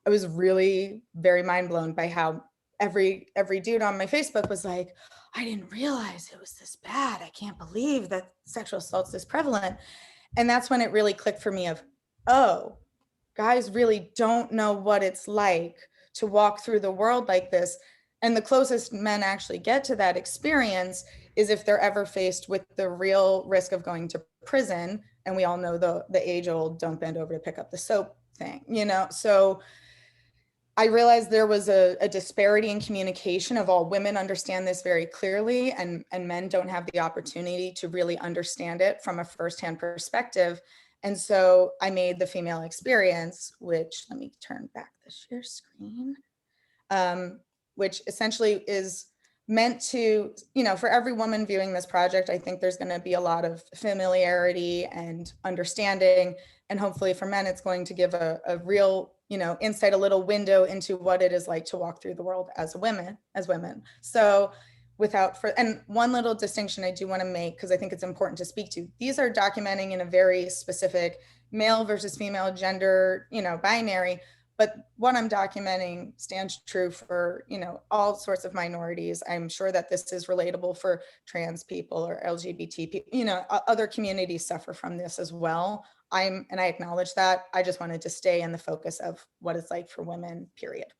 I was really very mind blown by how every dude on my Facebook was like, I didn't realize it was this bad. I can't believe that sexual assault's this prevalent. And that's when it really clicked for me of, oh, guys really don't know what it's like to walk through the world like this. And the closest men actually get to that experience is if they're ever faced with the real risk of going to prison. And we all know the age old don't bend over to pick up the soap thing, So I realized there was a disparity in communication of all women understand this very clearly, and men don't have the opportunity to really understand it from a firsthand perspective. And so I made the female experience, which, let me turn back the share screen, which essentially is meant to, for every woman viewing this project, I think there's going to be a lot of familiarity and understanding. And hopefully for men, it's going to give a real, insight, a little window into what it is like to walk through the world as women. So and one little distinction I do want to make, because I think it's important to speak to, these are documenting in a very specific male versus female gender, binary, but what I'm documenting stands true for, all sorts of minorities. I'm sure that this is relatable for trans people or LGBT people, other communities suffer from this as well. And I acknowledge that. I just wanted to stay in the focus of what it's like for women, period.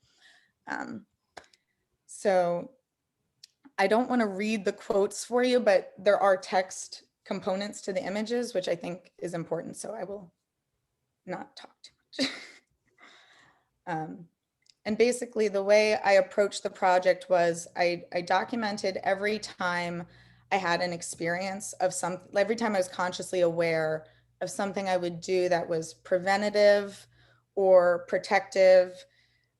So I don't want to read the quotes for you, but there are text components to the images, which I think is important. So I will not talk too much. And basically the way I approached the project was I documented every time I had an experience of every time I was consciously aware of something I would do that was preventative or protective,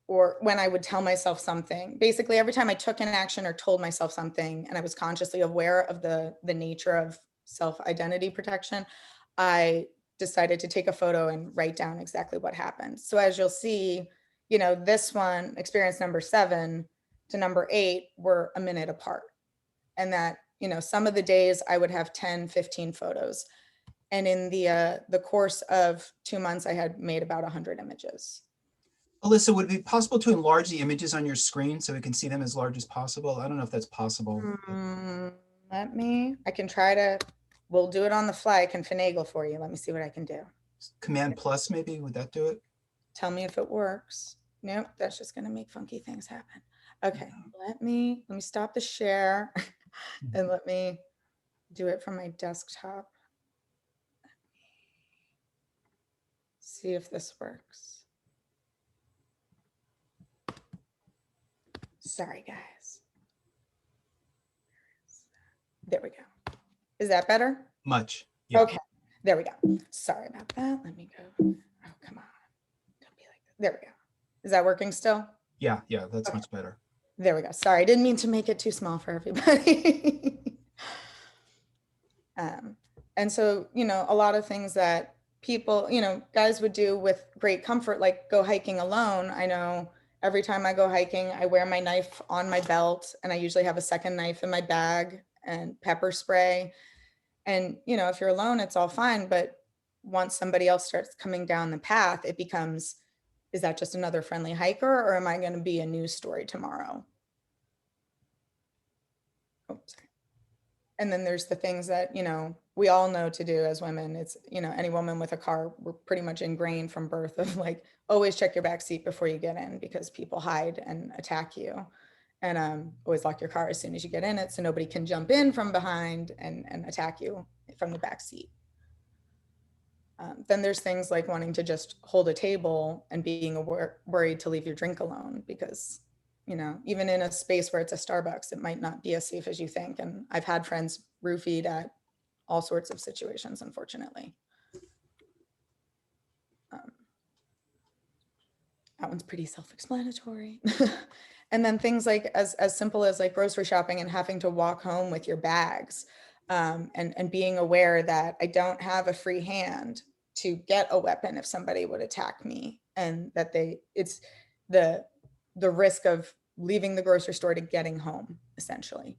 or when I would tell myself something. Basically, every time I took an action or told myself something and I was consciously aware of the nature of self-identity protection, I decided to take a photo and write down exactly what happened. So as you'll see, this one, experience number 7 to number 8 were a minute apart. And that, some of the days I would have 10, 15 photos. And in the course of 2 months, I had made about 100 images. Alyssa, would it be possible to enlarge the images on your screen so we can see them as large as possible? I don't know if that's possible. I can try to, we'll do it on the fly. I can finagle for you. Let me see what I can do. Command plus, maybe, would that do it? Tell me if it works. Nope, that's just gonna make funky things happen. Okay, let me stop the share and let me do it from my desktop. See if this works. Sorry, guys. There we go. Is that better? Much. Yeah. Okay, there we go. Sorry about that. Let me go. Oh, come on. Don't be like that. There we go. Is that working still? Yeah, that's much better. There we go. Sorry, I didn't mean to make it too small for everybody. And so, a lot of things that people, guys would do with great comfort, like go hiking alone. I know every time I go hiking, I wear my knife on my belt, and I usually have a second knife in my bag and pepper spray. And, if you're alone, it's all fine. But once somebody else starts coming down the path, it becomes, is that just another friendly hiker, or am I going to be a news story tomorrow? Oh, sorry. And then there's the things that, we all know to do as women. It's, any woman with a car, we're pretty much ingrained from birth of like, always check your back seat before you get in, because people hide and attack you. And always lock your car as soon as you get in it so nobody can jump in from behind and attack you from the back seat. Then there's things like wanting to just hold a table and being worried to leave your drink alone, because, even in a space where it's a Starbucks, it might not be as safe as you think. And I've had friends roofied at all sorts of situations, unfortunately. That one's pretty self-explanatory. And then things like as simple as like grocery shopping and having to walk home with your bags, and being aware that I don't have a free hand to get a weapon if somebody would attack me, and that it's the risk of leaving the grocery store to getting home, essentially.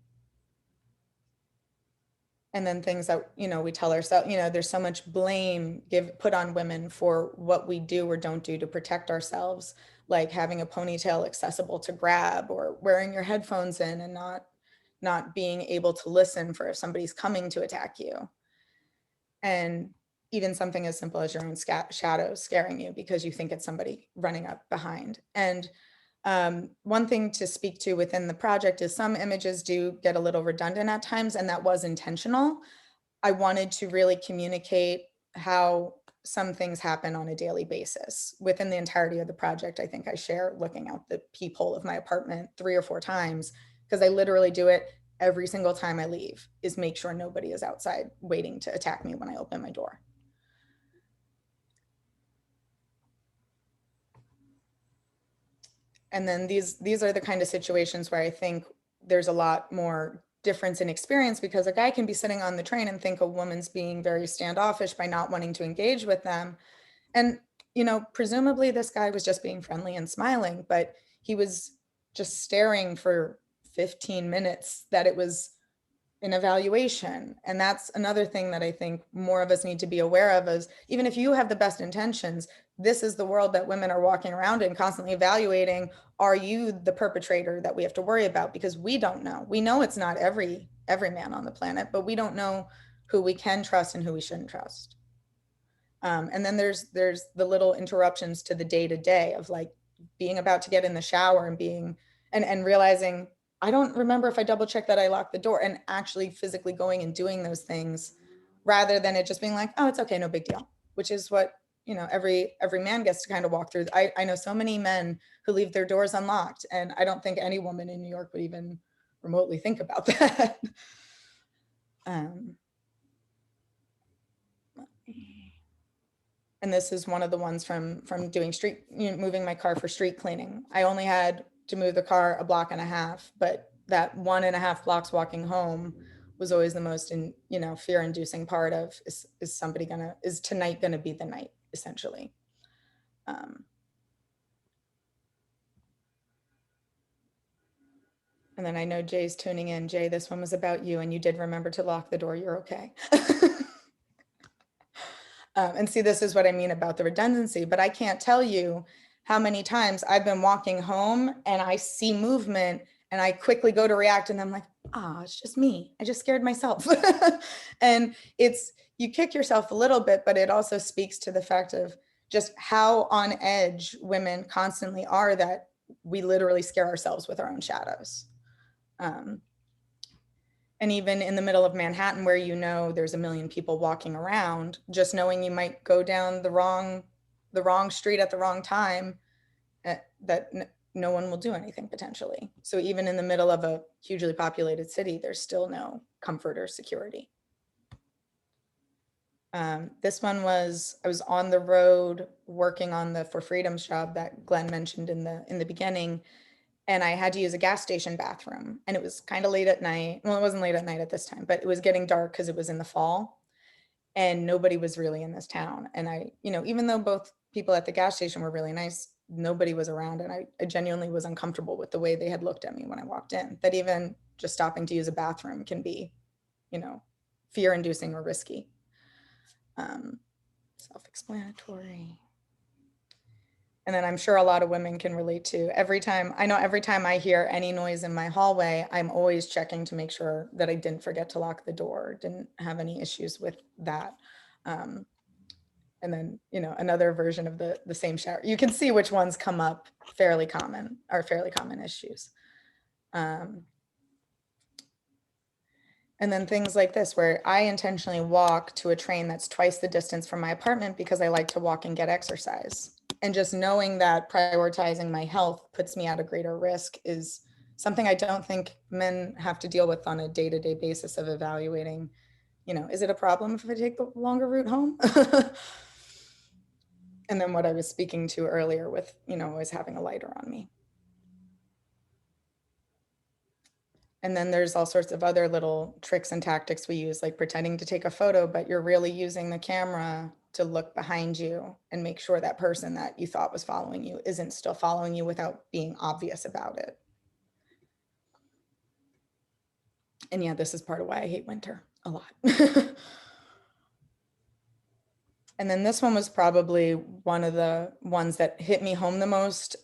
And then things that, we tell ourselves, there's so much blame put on women for what we do or don't do to protect ourselves, like having a ponytail accessible to grab, or wearing your headphones in and not being able to listen for if somebody's coming to attack you. And even something as simple as your own shadow scaring you because you think it's somebody running up behind. And one thing to speak to within the project is some images do get a little redundant at times, and that was intentional. I wanted to really communicate how some things happen on a daily basis. Within the entirety of the project, I think I share looking out the peephole of my apartment 3 or 4 times, because I literally do it every single time I leave, is make sure nobody is outside waiting to attack me when I open my door. And then these are the kind of situations where I think there's a lot more difference in experience, because a guy can be sitting on the train and think a woman's being very standoffish by not wanting to engage with them. And, presumably this guy was just being friendly and smiling, but he was just staring for 15 minutes that it was an evaluation. And that's another thing that I think more of us need to be aware of is, even if you have the best intentions, this is the world that women are walking around in, constantly evaluating, are you the perpetrator that we have to worry about? Because we don't know. We know it's not every man on the planet, but we don't know who we can trust and who we shouldn't trust. And then there's the little interruptions to the day-to-day of like being about to get in the shower and being, and realizing, I don't remember if I double checked that I locked the door, and actually physically going and doing those things rather than it just being like, oh, it's okay, no big deal, which is what, you know, every man gets to kind of walk through. I know so many men who leave their doors unlocked, and I don't think any woman in New York would even remotely think about that. And this is one of the ones from doing moving my car for street cleaning. I only had to move the car a block and a half, but that 1.5 blocks walking home was always the most, fear-inducing part of is tonight gonna be the night, essentially. And then I know Jay's tuning in. Jay, this one was about you, and you did remember to lock the door. You're okay. And see, this is what I mean about the redundancy, but I can't tell you how many times I've been walking home and I see movement and I quickly go to react, and I'm like, it's just me. I just scared myself. And you kick yourself a little bit, but it also speaks to the fact of just how on edge women constantly are, that we literally scare ourselves with our own shadows. And even in the middle of Manhattan, where there's a million people walking around, just knowing you might go down the wrong street at the wrong time, that no one will do anything potentially. So even in the middle of a hugely populated city, there's still no comfort or security. This one was, I was on the road working on the For Freedom's job that Glenn mentioned in the beginning. And I had to use a gas station bathroom, and it was kind of late at night. Well, it wasn't late at night at this time, but it was getting dark because it was in the fall and nobody was really in this town. And I, even though both people at the gas station were really nice, nobody was around. And I genuinely was uncomfortable with the way they had looked at me when I walked in, that even just stopping to use a bathroom can be, fear-inducing or risky. Self-explanatory. And then I'm sure a lot of women can relate to, every time I hear any noise in my hallway, I'm always checking to make sure that I didn't forget to lock the door, didn't have any issues with that. And then, another version of the same shower. You can see which ones come up fairly common issues. And then things like this, where I intentionally walk to a train that's twice the distance from my apartment because I like to walk and get exercise. And just knowing that prioritizing my health puts me at a greater risk is something I don't think men have to deal with on a day-to-day basis of evaluating, is it a problem if I take the longer route home? And then what I was speaking to earlier with, always having a lighter on me. And then there's all sorts of other little tricks and tactics we use, like pretending to take a photo, but you're really using the camera to look behind you and make sure that person that you thought was following you isn't still following you without being obvious about it. And yeah, this is part of why I hate winter a lot. And then this one was probably one of the ones that hit me home the most,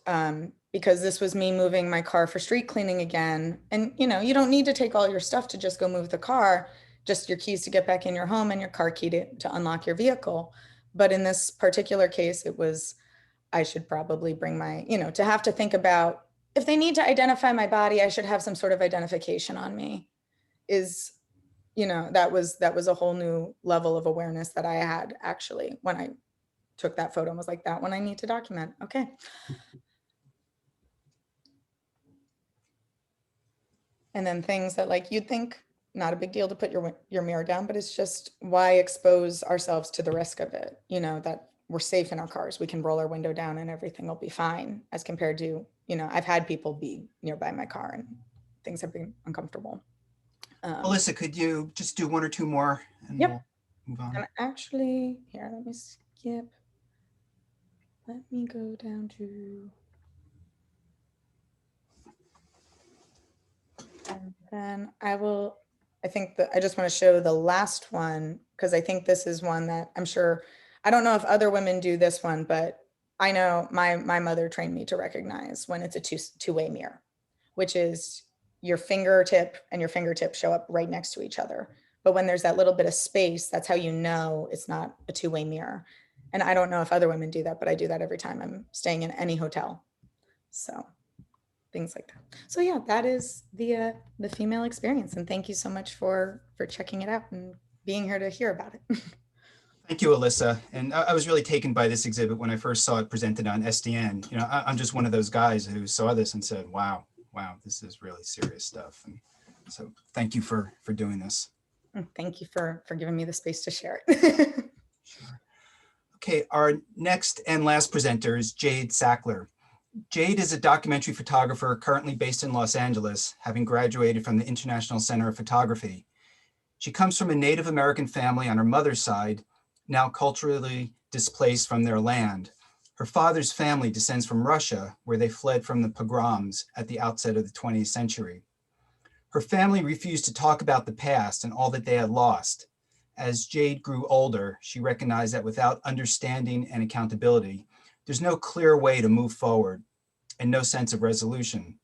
because this was me moving my car for street cleaning again. And you don't need to take all your stuff to just go move the car, just your keys to get back in your home and your car key to unlock your vehicle. But in this particular case, it was, I should probably bring my, to have to think about, if they need to identify my body, I should have some sort of identification on me. That was a whole new level of awareness that I had actually when I took that photo and was like, that one I need to document. Okay. And then things that, like, you'd think not a big deal to put your mirror down, but it's just, why expose ourselves to the risk of it? That we're safe in our cars. We can roll our window down and everything will be fine, as compared to, I've had people be nearby my car and things have been uncomfortable. Alyssa, could you just do one or two more and Yep. we'll move on? And actually, here, let me skip. Let me go down to. Then I think that I just want to show the last one because I think this is one that I'm sure, I don't know if other women do this one, but I know my mother trained me to recognize when it's a two-way mirror, which is your fingertip and your fingertip show up right next to each other. But when there's that little bit of space, that's how you know it's not a two-way mirror. And I don't know if other women do that, but I do that every time I'm staying in any hotel. So things like that. So yeah, that is the female experience. And thank you so much for checking it out and being here to hear about it. Thank you, Alyssa. And I was really taken by this exhibit when I first saw it presented on SDN. You know, I'm just one of those guys who saw this and said, wow, this is really serious stuff. And so thank you for doing this. Thank you for giving me the space to share it. Sure. Okay, our next and last presenter is Jade Sackler. Jade is a documentary photographer currently based in Los Angeles, having graduated from the International Center of Photography. She comes from a Native American family on her mother's side, now culturally displaced from their land. Her father's family descends from Russia, where they fled from the pogroms at the outset of the 20th century. Her family refused to talk about the past and all that they had lost. As Jade grew older, she recognized that without understanding and accountability, there's no clear way to move forward and no sense of resolution.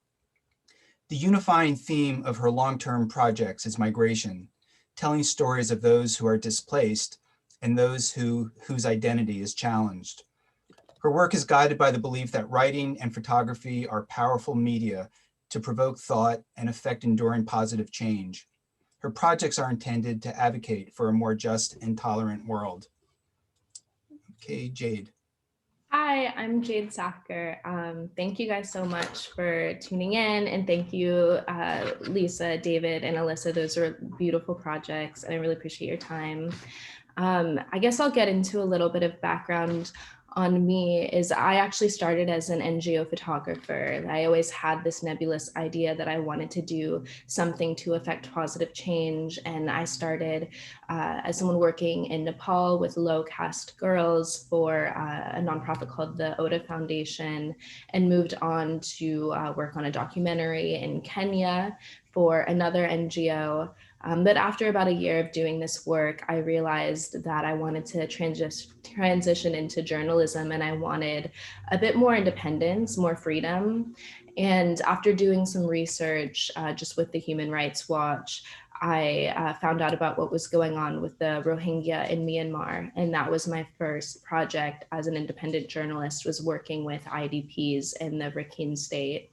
The unifying theme of her long-term projects is migration, telling stories of those who are displaced and those whose identity is challenged. Her work is guided by the belief that writing and photography are powerful media to provoke thought and affect enduring positive change. Her projects are intended to advocate for a more just and tolerant world. Okay, Jade. Hi, I'm Jade Sackler. Thank you guys so much for tuning in, and thank you, Lisa, David, and Alyssa. Those are beautiful projects, and I really appreciate your time. I guess I'll get into a little bit of background on me. Is I actually started as an NGO photographer. I always had this nebulous idea that I wanted to do something to affect positive change. And I started as someone working in Nepal with low caste girls for a nonprofit called the Oda Foundation, and moved on to work on a documentary in Kenya for another NGO. But after about a year of doing this work, I realized that I wanted to transition into journalism, and I wanted a bit more independence, more freedom. And after doing some research just with the Human Rights Watch, I found out about what was going on with the Rohingya in Myanmar. And that was my first project as an independent journalist, was working with IDPs in the Rakhine State.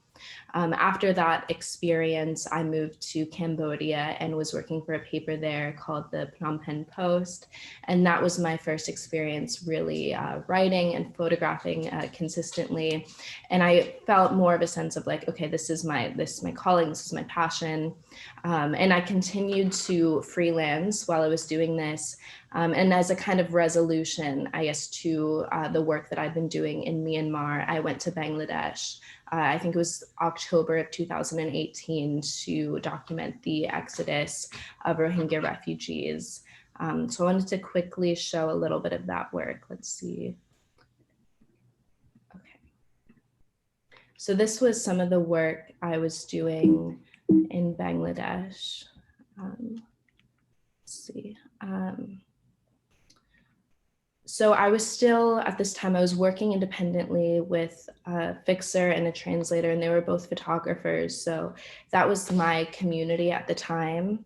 After that experience, I moved to Cambodia and was working for a paper there called the Phnom Penh Post. And that was my first experience really writing and photographing consistently. And I felt more of a sense of like, okay, this is my calling, this is my passion. And I continued to freelance while I was doing this. And as a kind of resolution, I guess, to the work that I've been doing in Myanmar, I went to Bangladesh. I think it was October of 2018 to document the exodus of Rohingya refugees. So I wanted to quickly show a little bit of that work. Let's see. Okay. So this was some of the work I was doing in Bangladesh. Let's see. So I was still, at this time, I was working independently with a fixer and a translator, and they were both photographers. So that was my community at the time.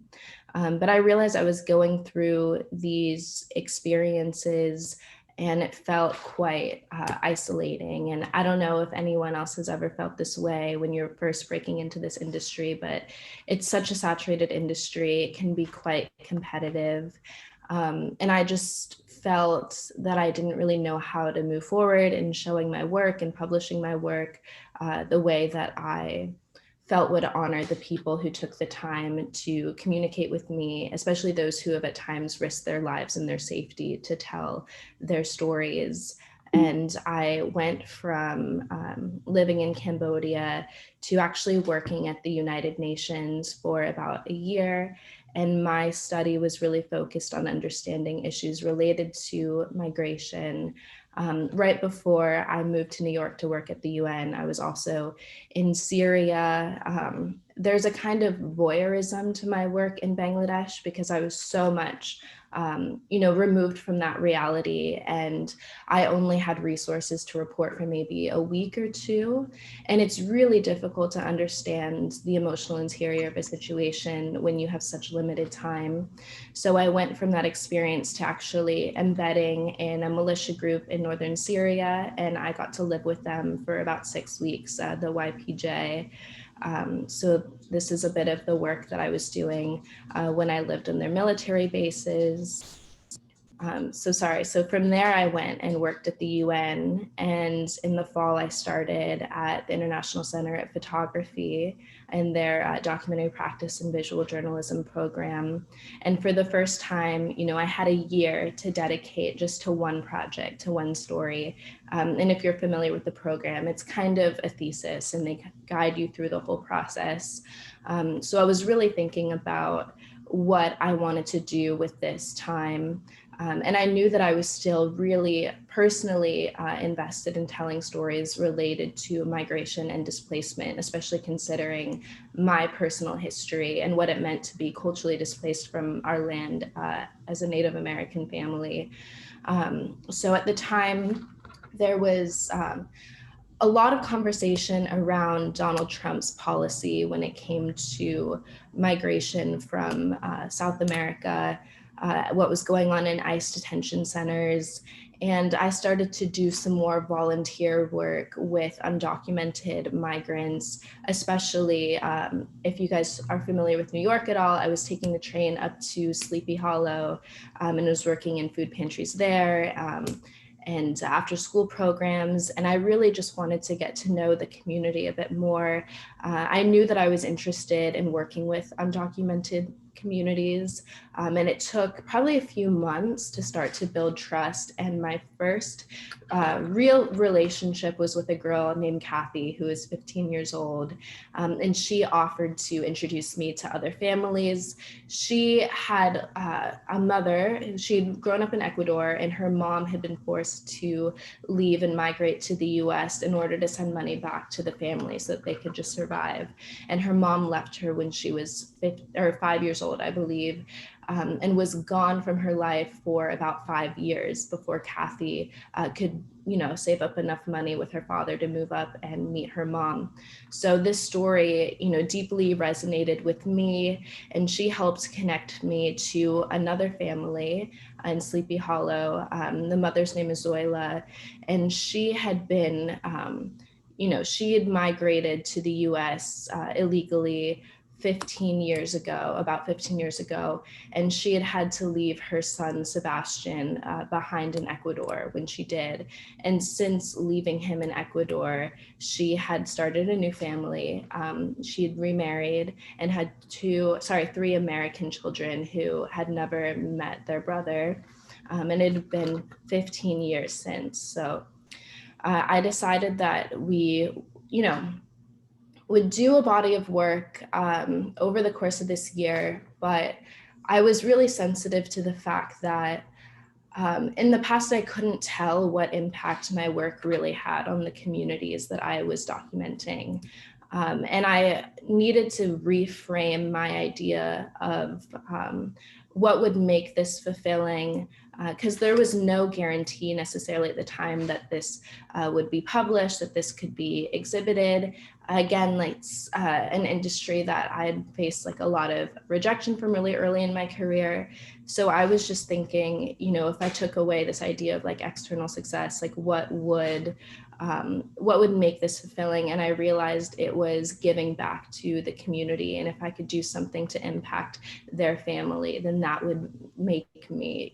But I realized I was going through these experiences and it felt quite isolating. And I don't know if anyone else has ever felt this way when you're first breaking into this industry, but it's such a saturated industry. It can be quite competitive. And I just felt that I didn't really know how to move forward in showing my work and publishing my work the way that I felt would honor the people who took the time to communicate with me, especially those who have at times risked their lives and their safety to tell their stories. And I went from living in Cambodia to actually working at the United Nations for about a year. And my study was really focused on understanding issues related to migration. Right before I moved to New York to work at the UN, I was also in Syria there's a kind of voyeurism to my work in Bangladesh because I was so much, removed from that reality. And I only had resources to report for maybe a week or two. And it's really difficult to understand the emotional interior of a situation when you have such limited time. So I went from that experience to actually embedding in a militia group in northern Syria, and I got to live with them for about 6 weeks, the YPJ. So this is a bit of the work that I was doing when I lived in their military bases. So from there I went and worked at the UN, and in the fall I started at the International Center of Photography and their documentary practice and visual journalism program. And for the first time, I had a year to dedicate just to one project, to one story. And if you're familiar with the program, it's kind of a thesis and they guide you through the whole process. So I was really thinking about what I wanted to do with this time. And I knew that I was still really personally invested in telling stories related to migration and displacement, especially considering my personal history and what it meant to be culturally displaced from our land as a Native American family. So at the time, there was a lot of conversation around Donald Trump's policy when it came to migration from South America, what was going on in ICE detention centers. And I started to do some more volunteer work with undocumented migrants, especially if you guys are familiar with New York at all. I was taking the train up to Sleepy Hollow and was working in food pantries there. And after school programs. And I really just wanted to get to know the community a bit more. I knew that I was interested in working with undocumented communities. And it took probably a few months to start to build trust. And my first real relationship was with a girl named Kathy, who is 15 years old. And she offered to introduce me to other families. She had a mother, she'd grown up in Ecuador, and her mom had been forced to leave and migrate to the US in order to send money back to the family so that they could just survive. And her mom left her when she was 5 years old, I believe, and was gone from her life for about 5 years before Kathy could, save up enough money with her father to move up and meet her mom. So this story, deeply resonated with me, and she helped connect me to another family in Sleepy Hollow. The mother's name is Zoila, and she had been, she had migrated to the US illegally about 15 years ago, and she had to leave her son Sebastian behind in Ecuador when she did. And since leaving him in Ecuador, she had started a new family. She had remarried and had three American children who had never met their brother. And it had been 15 years since. So I decided that we, would do a body of work over the course of this year, but I was really sensitive to the fact that in the past, I couldn't tell what impact my work really had on the communities that I was documenting. And I needed to reframe my idea of what would make this fulfilling, because there was no guarantee necessarily at the time that this would be published, that this could be exhibited. Again, like an industry that I had faced like a lot of rejection from really early in my career. So I was just thinking, if I took away this idea of like external success, like what would make this fulfilling? And I realized it was giving back to the community. And if I could do something to impact their family, then that would make me,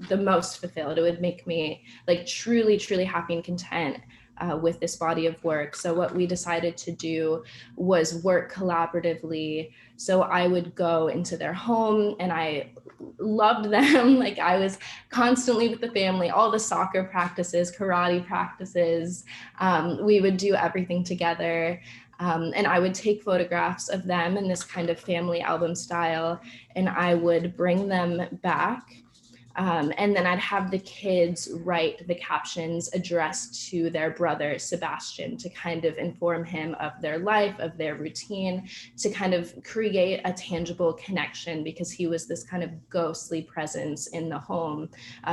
the most fulfilled. It would make me like truly, truly happy and content with this body of work. So what we decided to do was work collaboratively. So I would go into their home, and I loved them. Like I was constantly with the family, all the soccer practices, karate practices. We would do everything together. And I would take photographs of them in this kind of family album style, and I would bring them back And then I'd have the kids write the captions addressed to their brother, Sebastian, to kind of inform him of their life, of their routine, to kind of create a tangible connection, because he was this kind of ghostly presence in the home,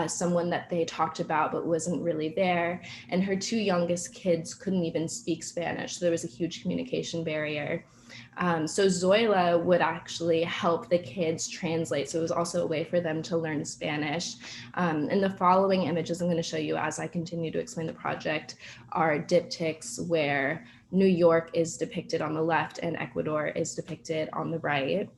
someone that they talked about but wasn't really there. And her two youngest kids couldn't even speak Spanish, so there was a huge communication barrier. So Zoila would actually help the kids translate. So it was also a way for them to learn Spanish. And the following images I'm going to show you as I continue to explain the project are diptychs where New York is depicted on the left and Ecuador is depicted on the right.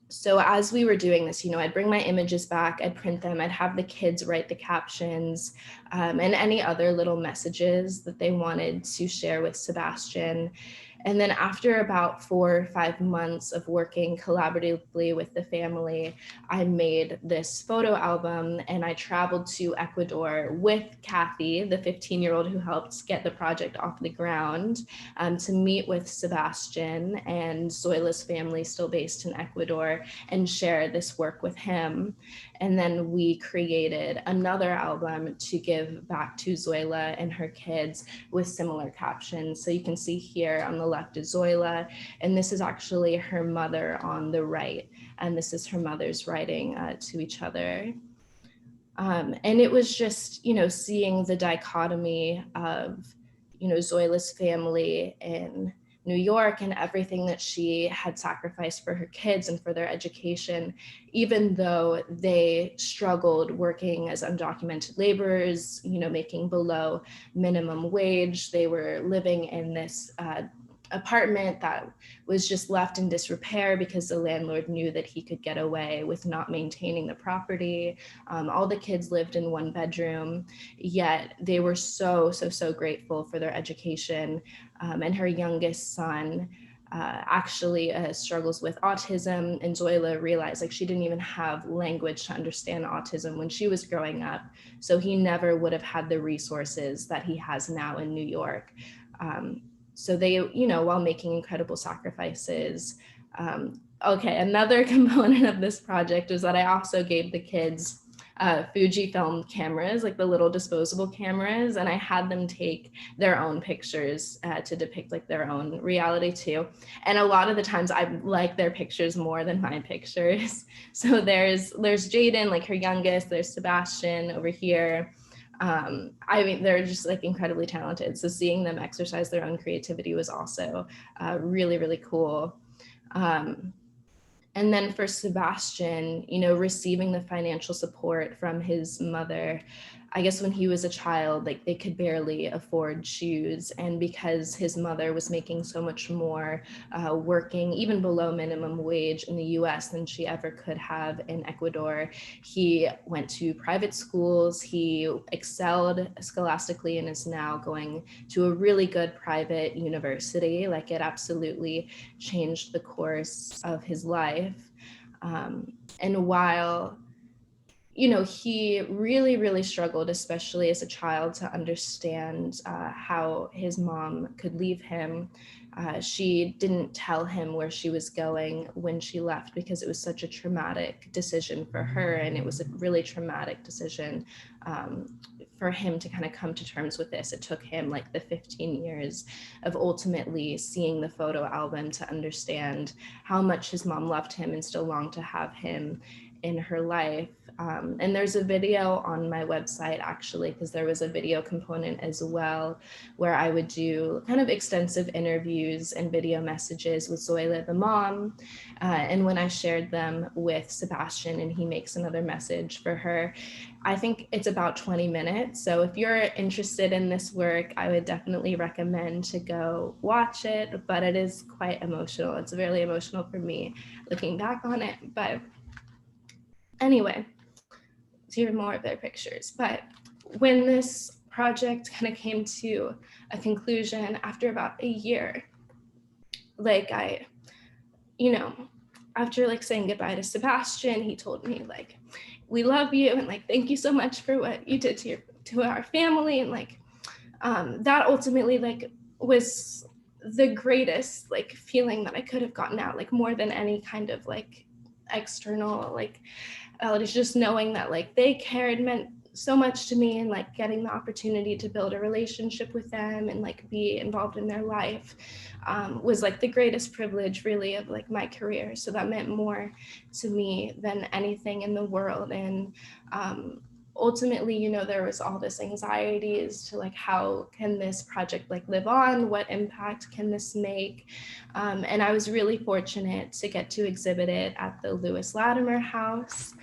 So as we were doing this, I'd bring my images back, I'd print them, I'd have the kids write the captions, and any other little messages that they wanted to share with Sebastian. And then after about 4 or 5 months of working collaboratively with the family, I made this photo album, and I traveled to Ecuador with Kathy, the 15-year-old who helped get the project off the ground, to meet with Sebastian and Zoila's family, still based in Ecuador, and share this work with him. And then we created another album to give back to Zoila and her kids with similar captions. So you can see here on the left is Zoila, and this is actually her mother on the right. And this is her mother's writing to each other. And it was just, seeing the dichotomy of, Zoila's family in New York and everything that she had sacrificed for her kids and for their education, even though they struggled working as undocumented laborers, making below minimum wage. They were living in this apartment that was just left in disrepair because the landlord knew that he could get away with not maintaining the property. All the kids lived in one bedroom, yet they were so grateful for their education. And her youngest son actually struggles with autism, and Zoila realized she didn't even have language to understand autism when she was growing up. So he never would have had the resources that he has now in New York. So they, while making incredible sacrifices. Okay, another component of this project was that I also gave the kids Fujifilm cameras, like the little disposable cameras, and I had them take their own pictures to depict their own reality too. And a lot of the times I like their pictures more than my pictures. So there's Jaden, her youngest, there's Sebastian over here. They're just incredibly talented. So seeing them exercise their own creativity was also really, really cool. And then for Sebastian, receiving the financial support from his mother, I guess when he was a child, they could barely afford shoes. And because his mother was making so much more working even below minimum wage in the US than she ever could have in Ecuador, he went to private schools. He excelled scholastically and is now going to a really good private university. It absolutely changed the course of his life. And while he really, really struggled, especially as a child, to understand how his mom could leave him. She didn't tell him where she was going when she left because it was such a traumatic decision for her. And it was a really traumatic decision for him to kind of come to terms with this. It took him the 15 years of ultimately seeing the photo album to understand how much his mom loved him and still longed to have him in her life. And there's a video on my website, actually, because there was a video component as well, where I would do kind of extensive interviews and video messages with Zoila, the mom. And when I shared them with Sebastian and he makes another message for her, I think it's about 20 minutes. So if you're interested in this work, I would definitely recommend to go watch it, but it is quite emotional. It's really emotional for me looking back on it. But anyway, it's even more of their pictures. But when this project kind of came to a conclusion after about a year, after saying goodbye to Sebastian, he told me we love you and thank you so much for what you did to our family. And that ultimately was the greatest feeling that I could have gotten out, more than any kind of external it's just knowing that like they cared meant so much to me, and like getting the opportunity to build a relationship with them and like be involved in their life was like the greatest privilege really of like my career. So that meant more to me than anything in the world. And ultimately, you know, there was all this anxiety as to like, how can this project like live on? What impact can this make? And I was really fortunate to get to exhibit it at the Lewis Latimer House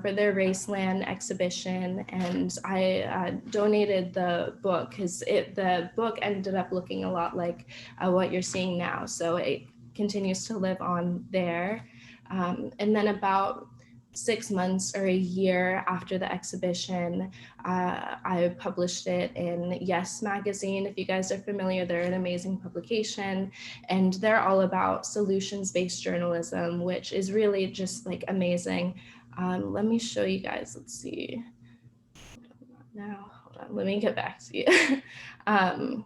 for their Raceland exhibition. And I donated the book because the book ended up looking a lot like what you're seeing now. So it continues to live on there. And then about 6 months or a year after the exhibition, I published it in Yes magazine. If you guys are familiar, they're an amazing publication, and they're all about solutions-based journalism, which is really just like amazing. Let me show you guys, let's see. Now, hold on, let me get back to you.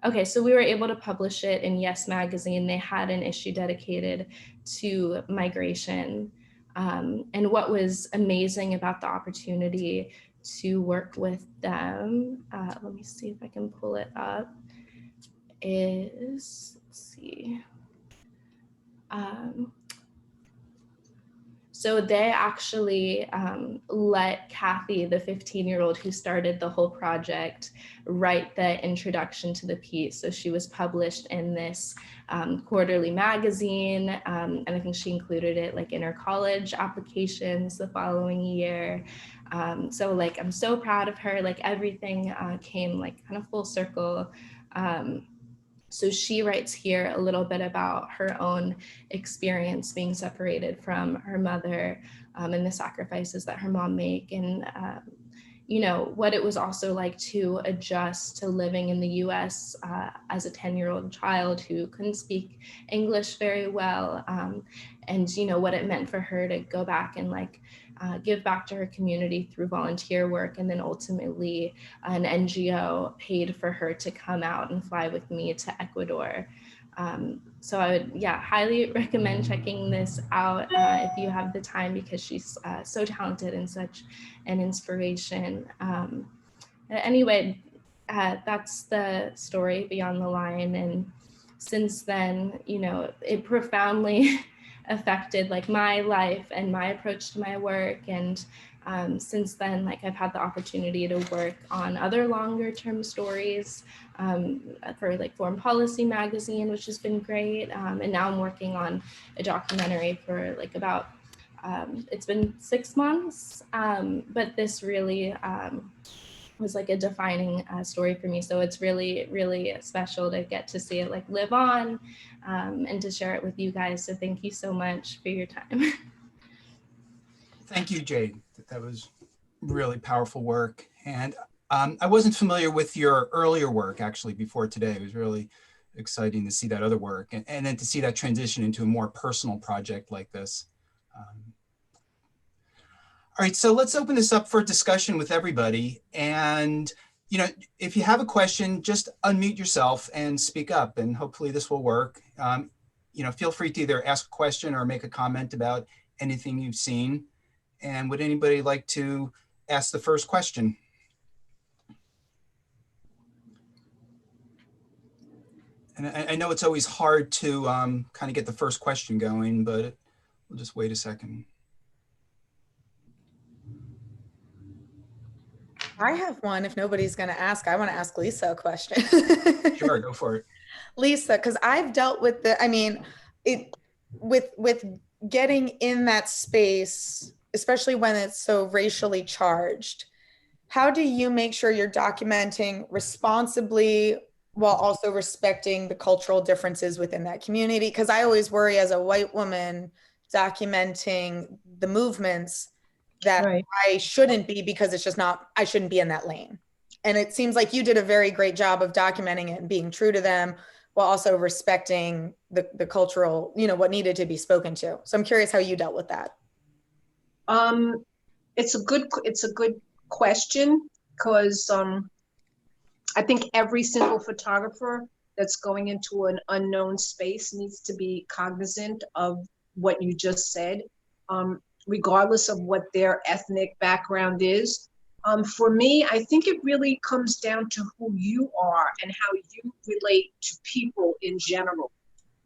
Okay, so we were able to publish it in Yes magazine. They had an issue dedicated to migration. And what was amazing about the opportunity to work with them, let me see if I can pull it up, is, let's see. So they actually let Kathy, the 15-year-old who started the whole project, write the introduction to the piece. So she was published in this quarterly magazine, and I think she included it like in her college applications the following year. So like, I'm so proud of her, like everything came like kind of full circle. So she writes here a little bit about her own experience being separated from her mother and the sacrifices that her mom make, and you know, what it was also like to adjust to living in the US as a 10-year-old child who couldn't speak English very well, and you know, what it meant for her to go back and like give back to her community through volunteer work, and then ultimately an NGO paid for her to come out and fly with me to Ecuador. So I would, highly recommend checking this out if you have the time, because she's so talented and such an inspiration. Anyway, that's the story Beyond the Line. And since then, you know, it profoundly affected like my life and my approach to my work. And since then, like I've had the opportunity to work on other longer term stories for like Foreign Policy magazine, which has been great. And now I'm working on a documentary for like about, it's been 6 months, but this really was like a defining story for me. So it's really, really special to get to see it like live on and to share it with you guys. So thank you so much for your time. Thank you, Jade. That was really powerful work. And I wasn't familiar with your earlier work actually before today. It was really exciting to see that other work and then to see that transition into a more personal project like this. All right, so let's open this up for discussion with everybody. And, you know, if you have a question, just unmute yourself and speak up, and hopefully this will work. You know, feel free to either ask a question or make a comment about anything you've seen. And would anybody like to ask the first question? And I know it's always hard to kind of get the first question going, but we'll just wait a second. I have one. If nobody's going to ask, I want to ask Lisa a question. Sure, go for it. Lisa, because I've dealt with with getting in that space, especially when it's so racially charged. How do you make sure you're documenting responsibly while also respecting the cultural differences within that community? Because I always worry as a white woman documenting the movements that Right. I shouldn't be, because it's just not, I shouldn't be in that lane. And it seems like you did a very great job of documenting it and being true to them while also respecting the cultural, you know, what needed to be spoken to. So I'm curious how you dealt with that. It's a good question, because I think every single photographer that's going into an unknown space needs to be cognizant of what you just said. regardless of what their ethnic background is. For me, I think it really comes down to who you are and how you relate to people in general.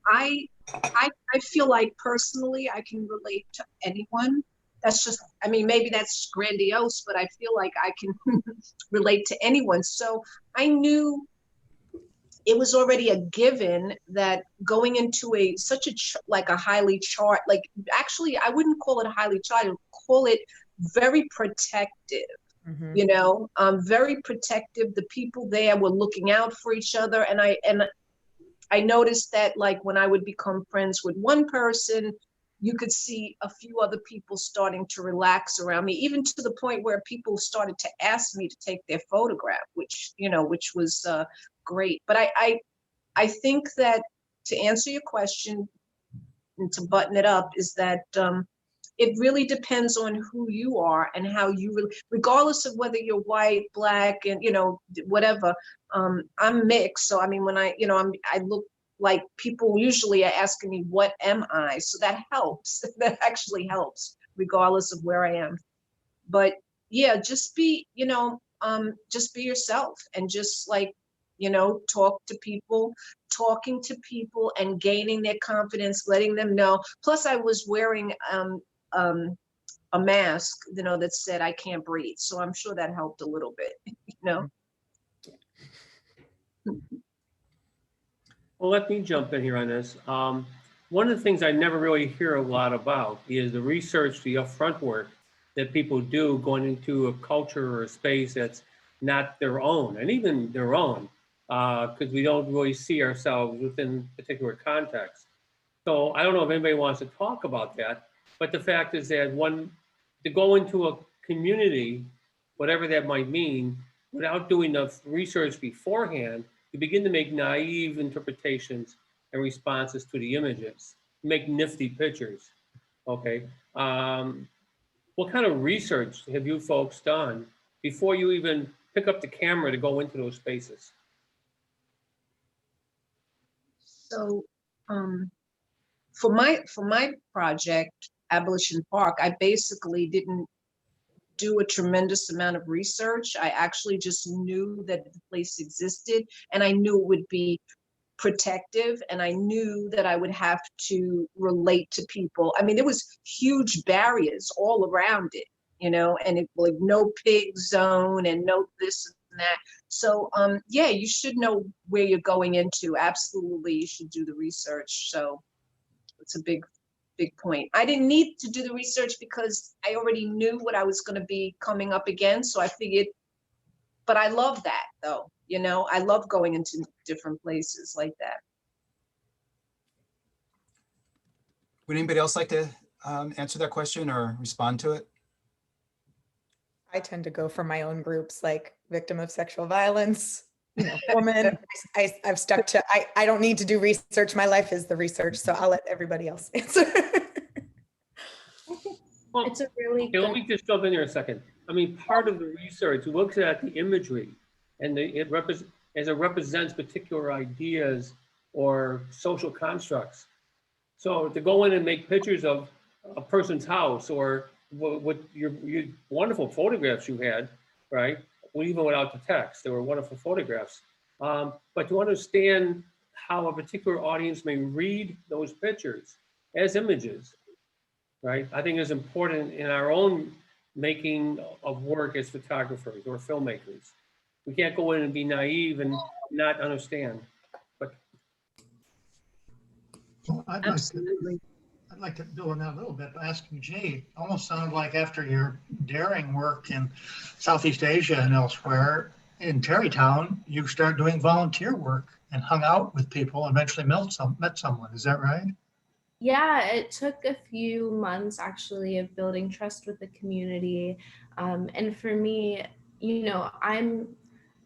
I feel like personally I can relate to anyone. That's just, I mean, maybe that's grandiose, but I feel like I can relate to anyone. So I knew it was already a given that going into like a highly charged, like actually I wouldn't call it highly charged, I would call it very protective. You know, very protective. The people there were looking out for each other, and I noticed that, like, when I would become friends with one person, you could see a few other people starting to relax around me, even to the point where people started to ask me to take their photograph, which was great. But I think that, to answer your question and to button it up, is that it really depends on who you are and how you, regardless of whether you're white, black, and whatever. I'm mixed, so I mean, when I look like, people usually are asking me, what am I? So that helps. That actually helps, regardless of where I am. But yeah, just be yourself, and just, like, talking to people and gaining their confidence, letting them know. Plus, I was wearing a mask, that said I can't breathe. So I'm sure that helped a little bit, Well, let me jump in here on this. One of the things I never really hear a lot about is the research, the upfront work that people do going into a culture or a space that's not their own, and even their own, because we don't really see ourselves within particular context. So I don't know if anybody wants to talk about that, but the fact is that to go into a community, whatever that might mean, without doing enough research beforehand, you begin to make naive interpretations and responses to the images, make nifty pictures, okay? What kind of research have you folks done before you even pick up the camera to go into those spaces? So for my project, Abolition Park, I basically didn't do a tremendous amount of research. I actually just knew that the place existed, and I knew it would be protective, and I knew that I would have to relate to people. I mean, there was huge barriers all around it, and it, like, no pig zone and no this and that. So yeah, you should know where you're going into. Absolutely, you should do the research. So it's a big point. I didn't need to do the research because I already knew what I was going to be coming up against. So I figured, but I love that, though. I love going into different places like that. Would anybody else like to answer that question or respond to it? I tend to go for my own groups, like victim of sexual violence, woman. I've stuck to, I don't need to do research. My life is the research. So I'll let everybody else answer. Well, It's a really okay, let me just jump in here a second. I mean, part of the research looks at the imagery, and it represents particular ideas or social constructs. So to go in and make pictures of a person's house, or what your wonderful photographs you had, right? Well, even without the text, they were wonderful photographs. But to understand how a particular audience may read those pictures as images, right? I think is important in our own making of work as photographers or filmmakers. We can't go in and be naive and not understand. But well, I'd like to build on that a little bit by asking Jade. Almost sounded like after your daring work in Southeast Asia and elsewhere, in Terrytown, you started doing volunteer work and hung out with people, and eventually met someone. Is that right? Yeah, it took a few months actually of building trust with the community. And for me, I'm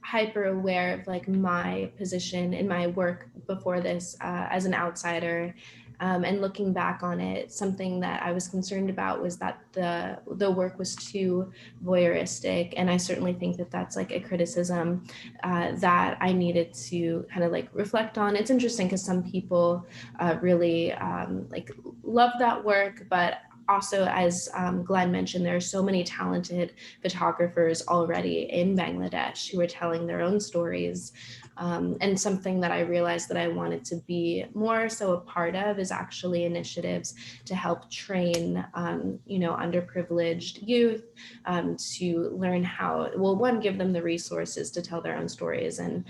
hyper aware of, like, my position in my work before this as an outsider. And looking back on it, something that I was concerned about was that the work was too voyeuristic. And I certainly think that that's, like, a criticism that I needed to kind of, like, reflect on. It's interesting because some people really like love that work, but also, as Glenn mentioned, there are so many talented photographers already in Bangladesh who are telling their own stories. And something that I realized that I wanted to be more so a part of is actually initiatives to help train, underprivileged youth to learn how, well, one, give them the resources to tell their own stories and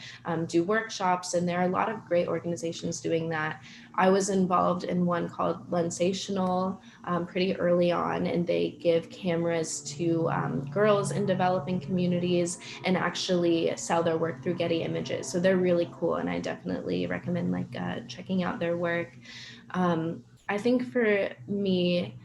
do workshops. And there are a lot of great organizations doing that. I was involved in one called Lensational pretty early on, and they give cameras to girls in developing communities and actually sell their work through Getty Images. So they're really cool, and I definitely recommend checking out their work. I think for me,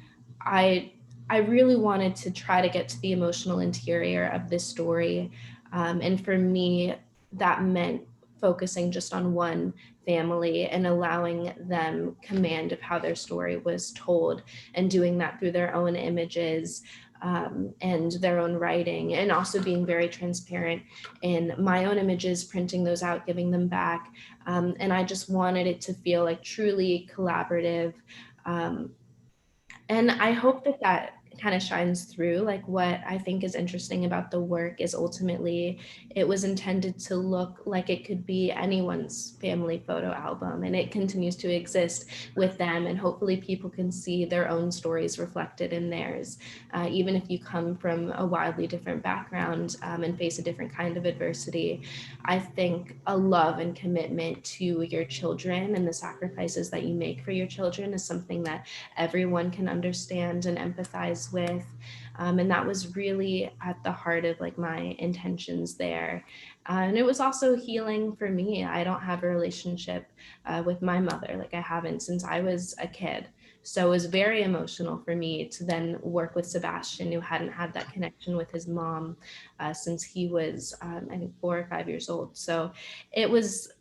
I really wanted to try to get to the emotional interior of this story. And for me, that meant focusing just on one family and allowing them command of how their story was told, and doing that through their own images and their own writing, and also being very transparent in my own images, printing those out, giving them back. And I just wanted it to feel like truly collaborative. And I hope that that kind of shines through. Like, what I think is interesting about the work is ultimately it was intended to look like it could be anyone's family photo album, and it continues to exist with them, and hopefully people can see their own stories reflected in theirs, even if you come from a wildly different background and face a different kind of adversity. I think a love and commitment to your children and the sacrifices that you make for your children is something that everyone can understand and empathize with. And that was really at the heart of my intentions there. And it was also healing for me. I don't have a relationship with my mother. I haven't since I was a kid. So it was very emotional for me to then work with Sebastian, who hadn't had that connection with his mom since he was, I think, 4 or 5 years old. So it was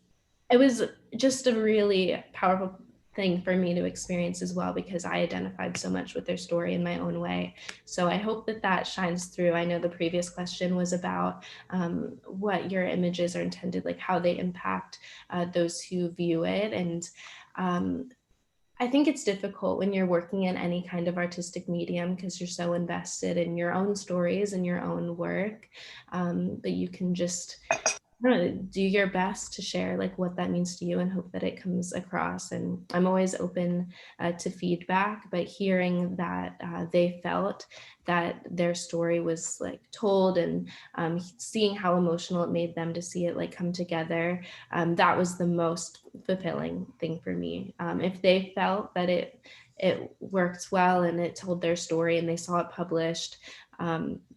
just a really powerful thing for me to experience as well, because I identified so much with their story in my own way. So I hope that that shines through. I know the previous question was about what your images are intended, how they impact those who view it. And I think it's difficult when you're working in any kind of artistic medium, because you're so invested in your own stories and your own work, but you can just do your best to share what that means to you and hope that it comes across. And I'm always open to feedback, but hearing that they felt that their story was told, and seeing how emotional it made them to see it come together, that was the most fulfilling thing for me. If they felt that it worked well and it told their story and they saw it published,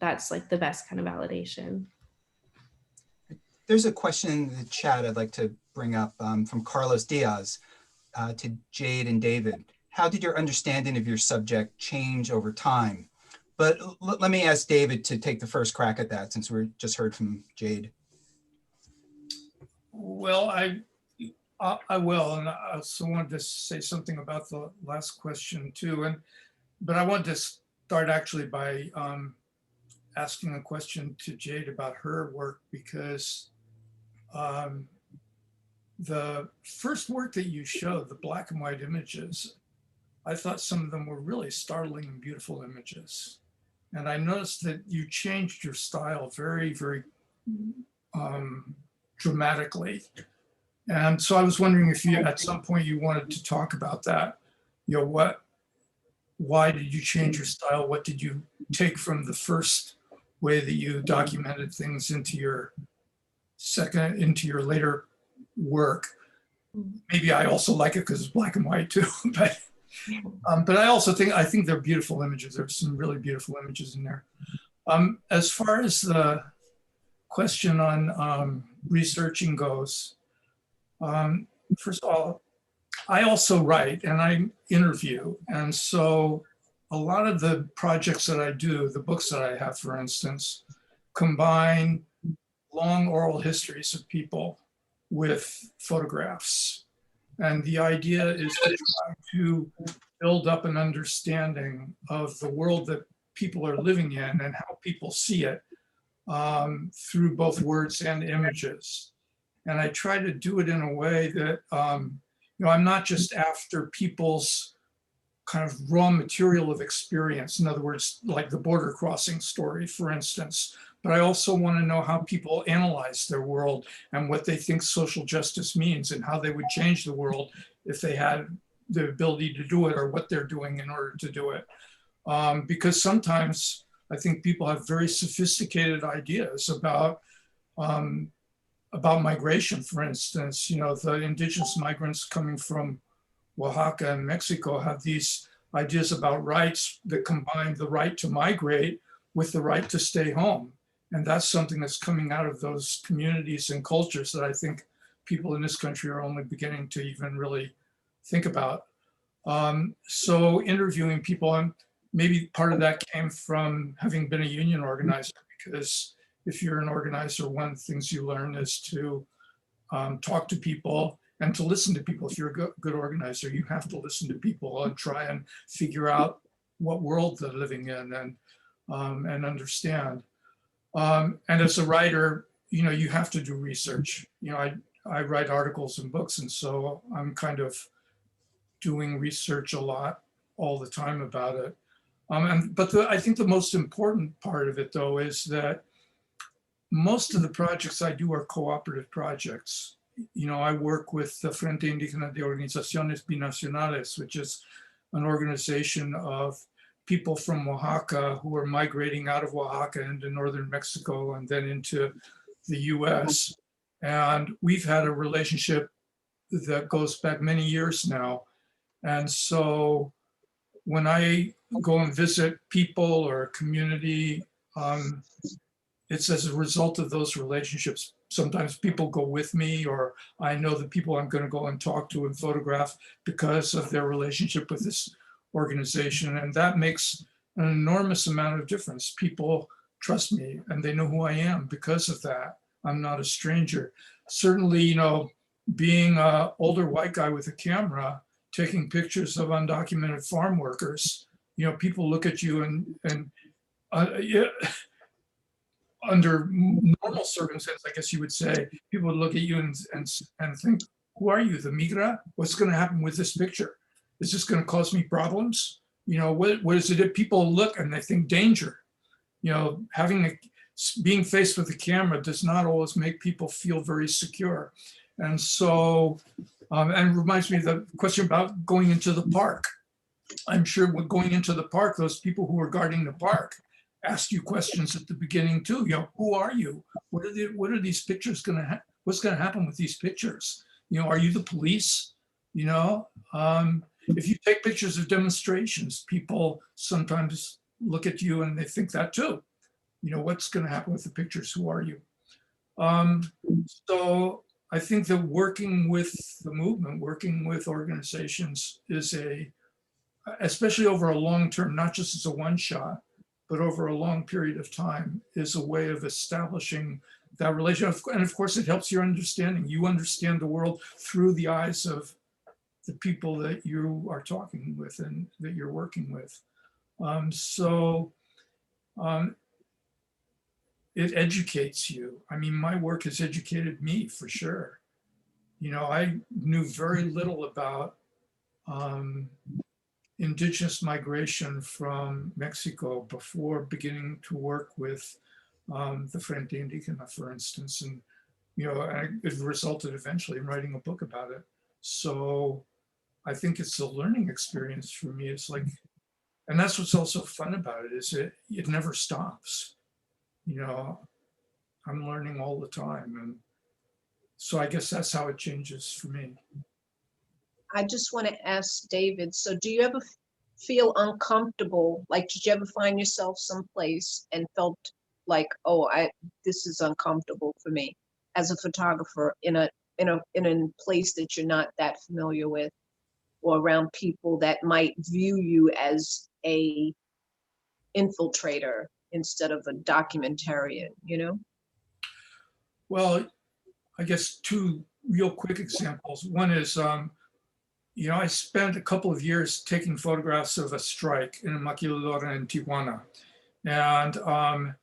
that's the best kind of validation. There's a question in the chat I'd like to bring up from Carlos Diaz to Jade and David. How did your understanding of your subject change over time? But let me ask David to take the first crack at that, since we just heard from Jade. Well, I will, and I also wanted to say something about the last question too. But I wanted to start actually by asking a question to Jade about her work, because the first work that you showed, the black and white images, I thought some of them were really startling and beautiful images. And I noticed that you changed your style very, very dramatically. And so I was wondering if you, at some point, you wanted to talk about that. Why did you change your style? What did you take from the first way that you documented things into your later work? Maybe I also like it because it's black and white too, but I think they're beautiful images. There's some really beautiful images in there. As far as the question on researching goes, first of all, I also write and I interview. And so a lot of the projects that I do, the books that I have, for instance, combine long oral histories of people with photographs. And the idea is to try to build up an understanding of the world that people are living in and how people see it through both words and images. And I try to do it in a way that, I'm not just after people's kind of raw material of experience. In other words, like the border crossing story, for instance. But I also want to know how people analyze their world and what they think social justice means and how they would change the world if they had the ability to do it, or what they're doing in order to do it. Because sometimes I think people have very sophisticated ideas about migration, for instance. You know, the indigenous migrants coming from Oaxaca and Mexico have these ideas about rights that combine the right to migrate with the right to stay home. And that's something that's coming out of those communities and cultures that I think people in this country are only beginning to even really think about. So interviewing people, and maybe part of that came from having been a union organizer, because if you're an organizer, one of the things you learn is to talk to people and to listen to people. If you're a good organizer, you have to listen to people and try and figure out what world they're living in and understand. And as a writer, you know, you have to do research. You know, I write articles and books, and so I'm kind of doing research a lot all the time about it. I think the most important part of it, though, is that most of the projects I do are cooperative projects. You know, I work with the Frente Indígena de Organizaciones Binacionales, which is an organization of people from Oaxaca who are migrating out of Oaxaca into northern Mexico and then into the US. And we've had a relationship that goes back many years now. And so when I go and visit people or a community, it's as a result of those relationships. Sometimes people go with me, or I know the people I'm going to go and talk to and photograph because of their relationship with this organization. And that makes an enormous amount of difference. People trust me and they know who I am because of that. I'm not a stranger. Certainly, you know, being an older white guy with a camera, taking pictures of undocumented farm workers, you know, people look at you and yeah, under normal circumstances, I guess you would say, people would look at you and think, who are you, the migra? What's going to happen with this picture? Is this going to cause me problems? You know, what is it if people look and they think danger? You know, being faced with the camera does not always make people feel very secure. And so, and it reminds me of the question about going into the park. I'm sure when going into the park, those people who are guarding the park ask you questions at the beginning too. You know, who are you? What are these pictures what's going to happen with these pictures? You know, are you the police? You know, if you take pictures of demonstrations, people sometimes look at you and they think that too. You know, what's going to happen with the pictures? Who are you? So I think that working with the movement, working with organizations is especially over a long term, not just as a one shot, but over a long period of time, is a way of establishing that relationship. And of course, it helps your understanding. You understand the world through the eyes of the people that you are talking with and that you're working with. It educates you. I mean, my work has educated me for sure. You know, I knew very little about indigenous migration from Mexico before beginning to work with the Frente Indígena, for instance. And, you know, it resulted eventually in writing a book about it. So I think it's a learning experience for me. It's like, and that's what's also fun about it, is it never stops. You know, I'm learning all the time. And so I guess that's how it changes for me. I just want to ask David, so do you ever feel uncomfortable? Like, did you ever find yourself someplace and felt like, oh, this is uncomfortable for me as a photographer in a place that you're not that familiar with, or around people that might view you as a infiltrator instead of a documentarian, you know? Well, I guess two real quick examples. One is, you know, I spent a couple of years taking photographs of a strike in a maquiladora in Tijuana. And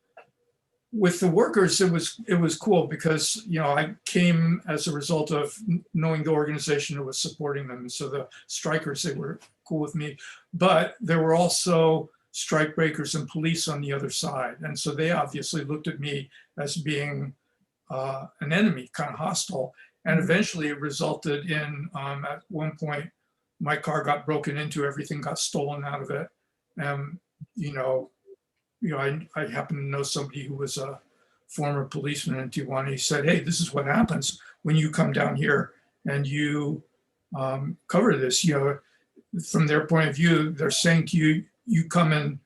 with the workers, it was cool because, you know, I came as a result of knowing the organization that was supporting them. And so the strikers, they were cool with me, but there were also strike breakers and police on the other side. And so they obviously looked at me as being an enemy, kind of hostile. And eventually it resulted in, at one point, my car got broken into, everything got stolen out of it. I happen to know somebody who was a former policeman in Tijuana. He said, hey, this is what happens when you come down here and you cover this. You know, from their point of view, they're saying to you, you come and,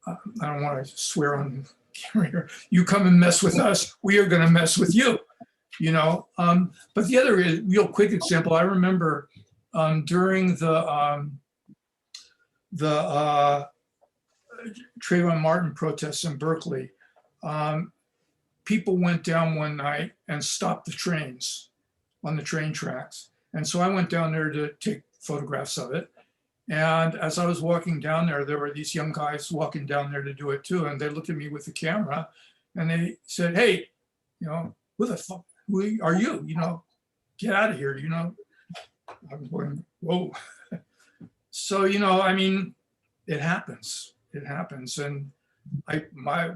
I don't want to swear on camera here, you come and mess with us, we are going to mess with you, you know. But the other real quick example, I remember during the Trayvon Martin protests in Berkeley, people went down one night and stopped the trains on the train tracks. And so I went down there to take photographs of it. And as I was walking down there were these young guys walking down there to do it too. And they looked at me with the camera and they said, hey, you know, who the fuck are you? You know, get out of here, you know. I'm going, whoa. So, you know, I mean, it happens. It happens. And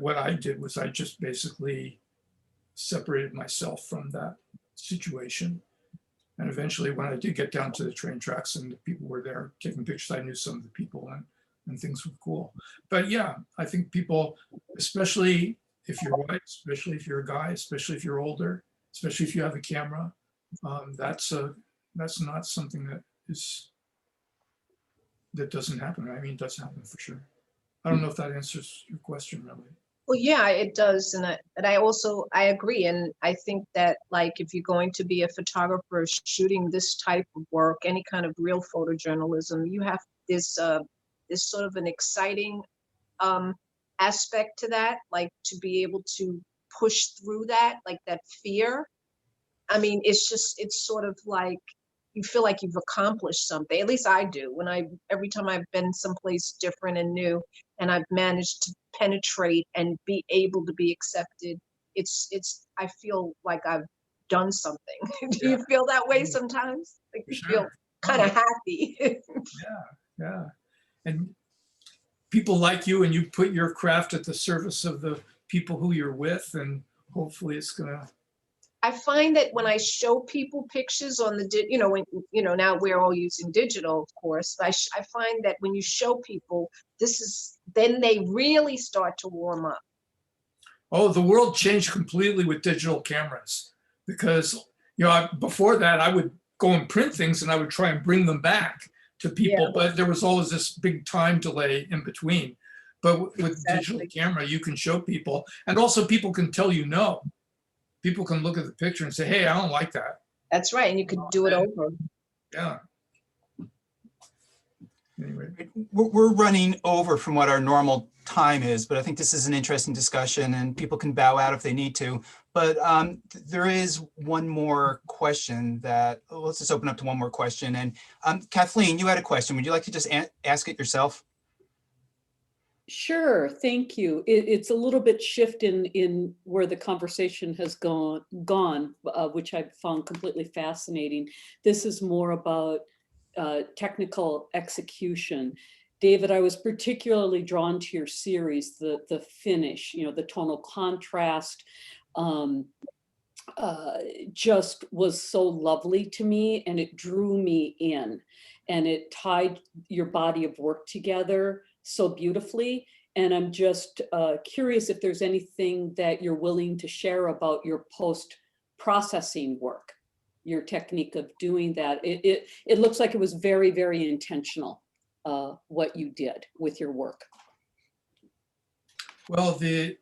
what I did was I just basically separated myself from that situation. And eventually when I did get down to the train tracks and the people were there taking pictures, I knew some of the people and things were cool. But yeah, I think people, especially if you're white, especially if you're a guy, especially if you're older, especially if you have a camera, that's not something that doesn't happen. I mean, it does happen for sure. I don't know if that answers your question really. Well, yeah, it does. And I agree. And I think that, like, if you're going to be a photographer shooting this type of work, any kind of real photojournalism, you have this sort of an exciting aspect to that, like to be able to push through that, like that fear. I mean, it's sort of like, you feel like you've accomplished something. At least I do. Every time I've been someplace different and new, and I've managed to penetrate and be able to be accepted, I feel like I've done something. Do you feel that way sometimes? Like you feel kind of happy. Yeah. And people like you, and you put your craft at the service of the people who you're with, and hopefully it's gonna. I find that when I show people pictures on now we're all using digital, of course. I find that when you show people, then they really start to warm up. Oh, the world changed completely with digital cameras, because, you know, before that I would go and print things and I would try and bring them back to people, but there was always this big time delay in between. But with digital camera, you can show people, and also people can tell you no. People can look at the picture and say, hey, I don't like that. That's right. And you could do it over. Yeah. Anyway. We're running over from what our normal time is, but I think this is an interesting discussion and people can bow out if they need to. But there is one more question let's just open up to one more question. And Kathleen, you had a question. Would you like to just ask it yourself? Sure, thank you. It's a little bit shift in where the conversation has gone, which I found completely fascinating. This is more about technical execution. David, I was particularly drawn to your series, the finish, you know, the tonal contrast, just was so lovely to me, and it drew me in, and it tied your body of work together so beautifully. And I'm just curious if there's anything that you're willing to share about your post-processing work, your technique of doing that. It looks like it was very, very intentional, what you did with your work. Well, the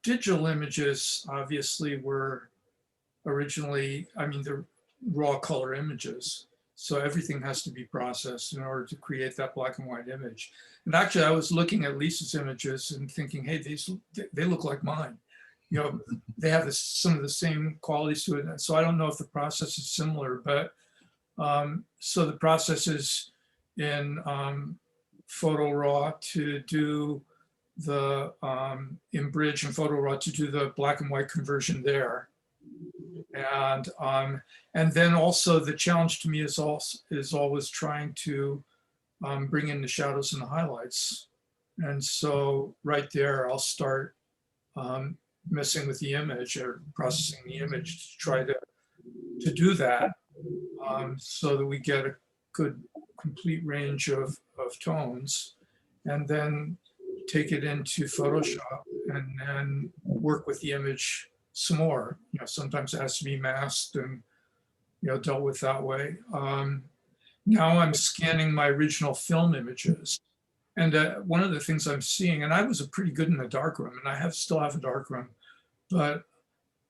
digital images obviously were originally, I mean, the raw color images. So everything has to be processed in order to create that black and white image. And actually, I was looking at Lisa's images and thinking, hey, they look like mine. You know, they have some of the same qualities to it. And so I don't know if the process is similar, but so the process is in Photo Raw to do the in-bridge and photo raw to do the black and white conversion there. And then also the challenge to me is always trying to bring in the shadows and the highlights. And so right there, I'll start messing with the image or processing the image to try to do that, so that we get a good complete range of tones, and then take it into Photoshop and then work with the image some more. You know, sometimes it has to be masked and, you know, dealt with that way. Now I'm scanning my original film images. And one of the things I'm seeing, and I was pretty good in the darkroom, and I still have a darkroom, but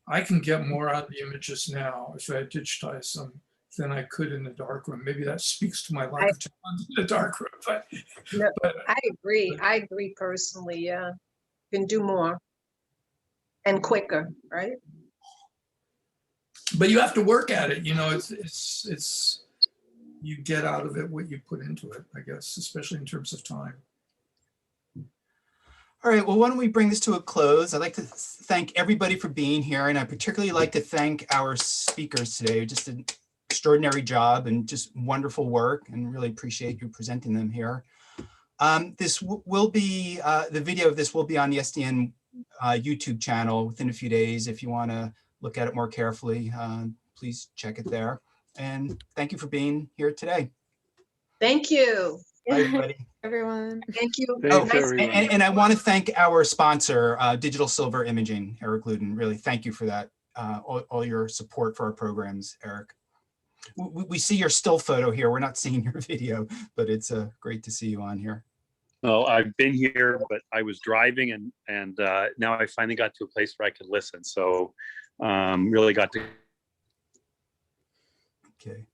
I can get more out of the images now if I digitize them than I could in the darkroom. Maybe that speaks to my lack of talent in the darkroom. But, No, I agree. I agree personally. Yeah, you can do more and quicker, right? but you have to work at it. You know, it's you get out of it what you put into it, I guess, especially in terms of time. All right, well, why don't we bring this to a close? I'd like to thank everybody for being here, and I particularly like to thank our speakers today. Just an extraordinary job and just wonderful work, and really appreciate you presenting them here. This will be, the video of this will be on the SDN YouTube channel within a few days. If you want to look at it more carefully, please check it there. And thank you for being here today. Thank you. Bye, everybody. Everyone. Thank you. Thanks, Nice- everyone. And I want to thank our sponsor, Digital Silver Imaging, Eric Luden. Really, thank you for that, all your support for our programs, Eric. We see your still photo here. We're not seeing your video, but it's great to see you on here. Oh, I've been here, but I was driving, and now I finally got to a place where I could listen. So really got to. Okay.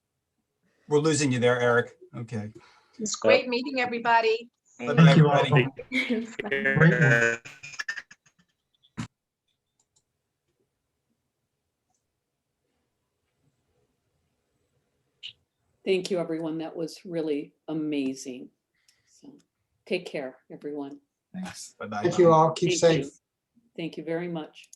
We're losing you there, Eric. Okay. It's great meeting everybody. Bye-bye, Thank you all. everybody. Thank you, everyone. That was really amazing. So take care, everyone. Thanks. Bye-bye. Thank you all. Keep Thank safe. you. Thank you very much.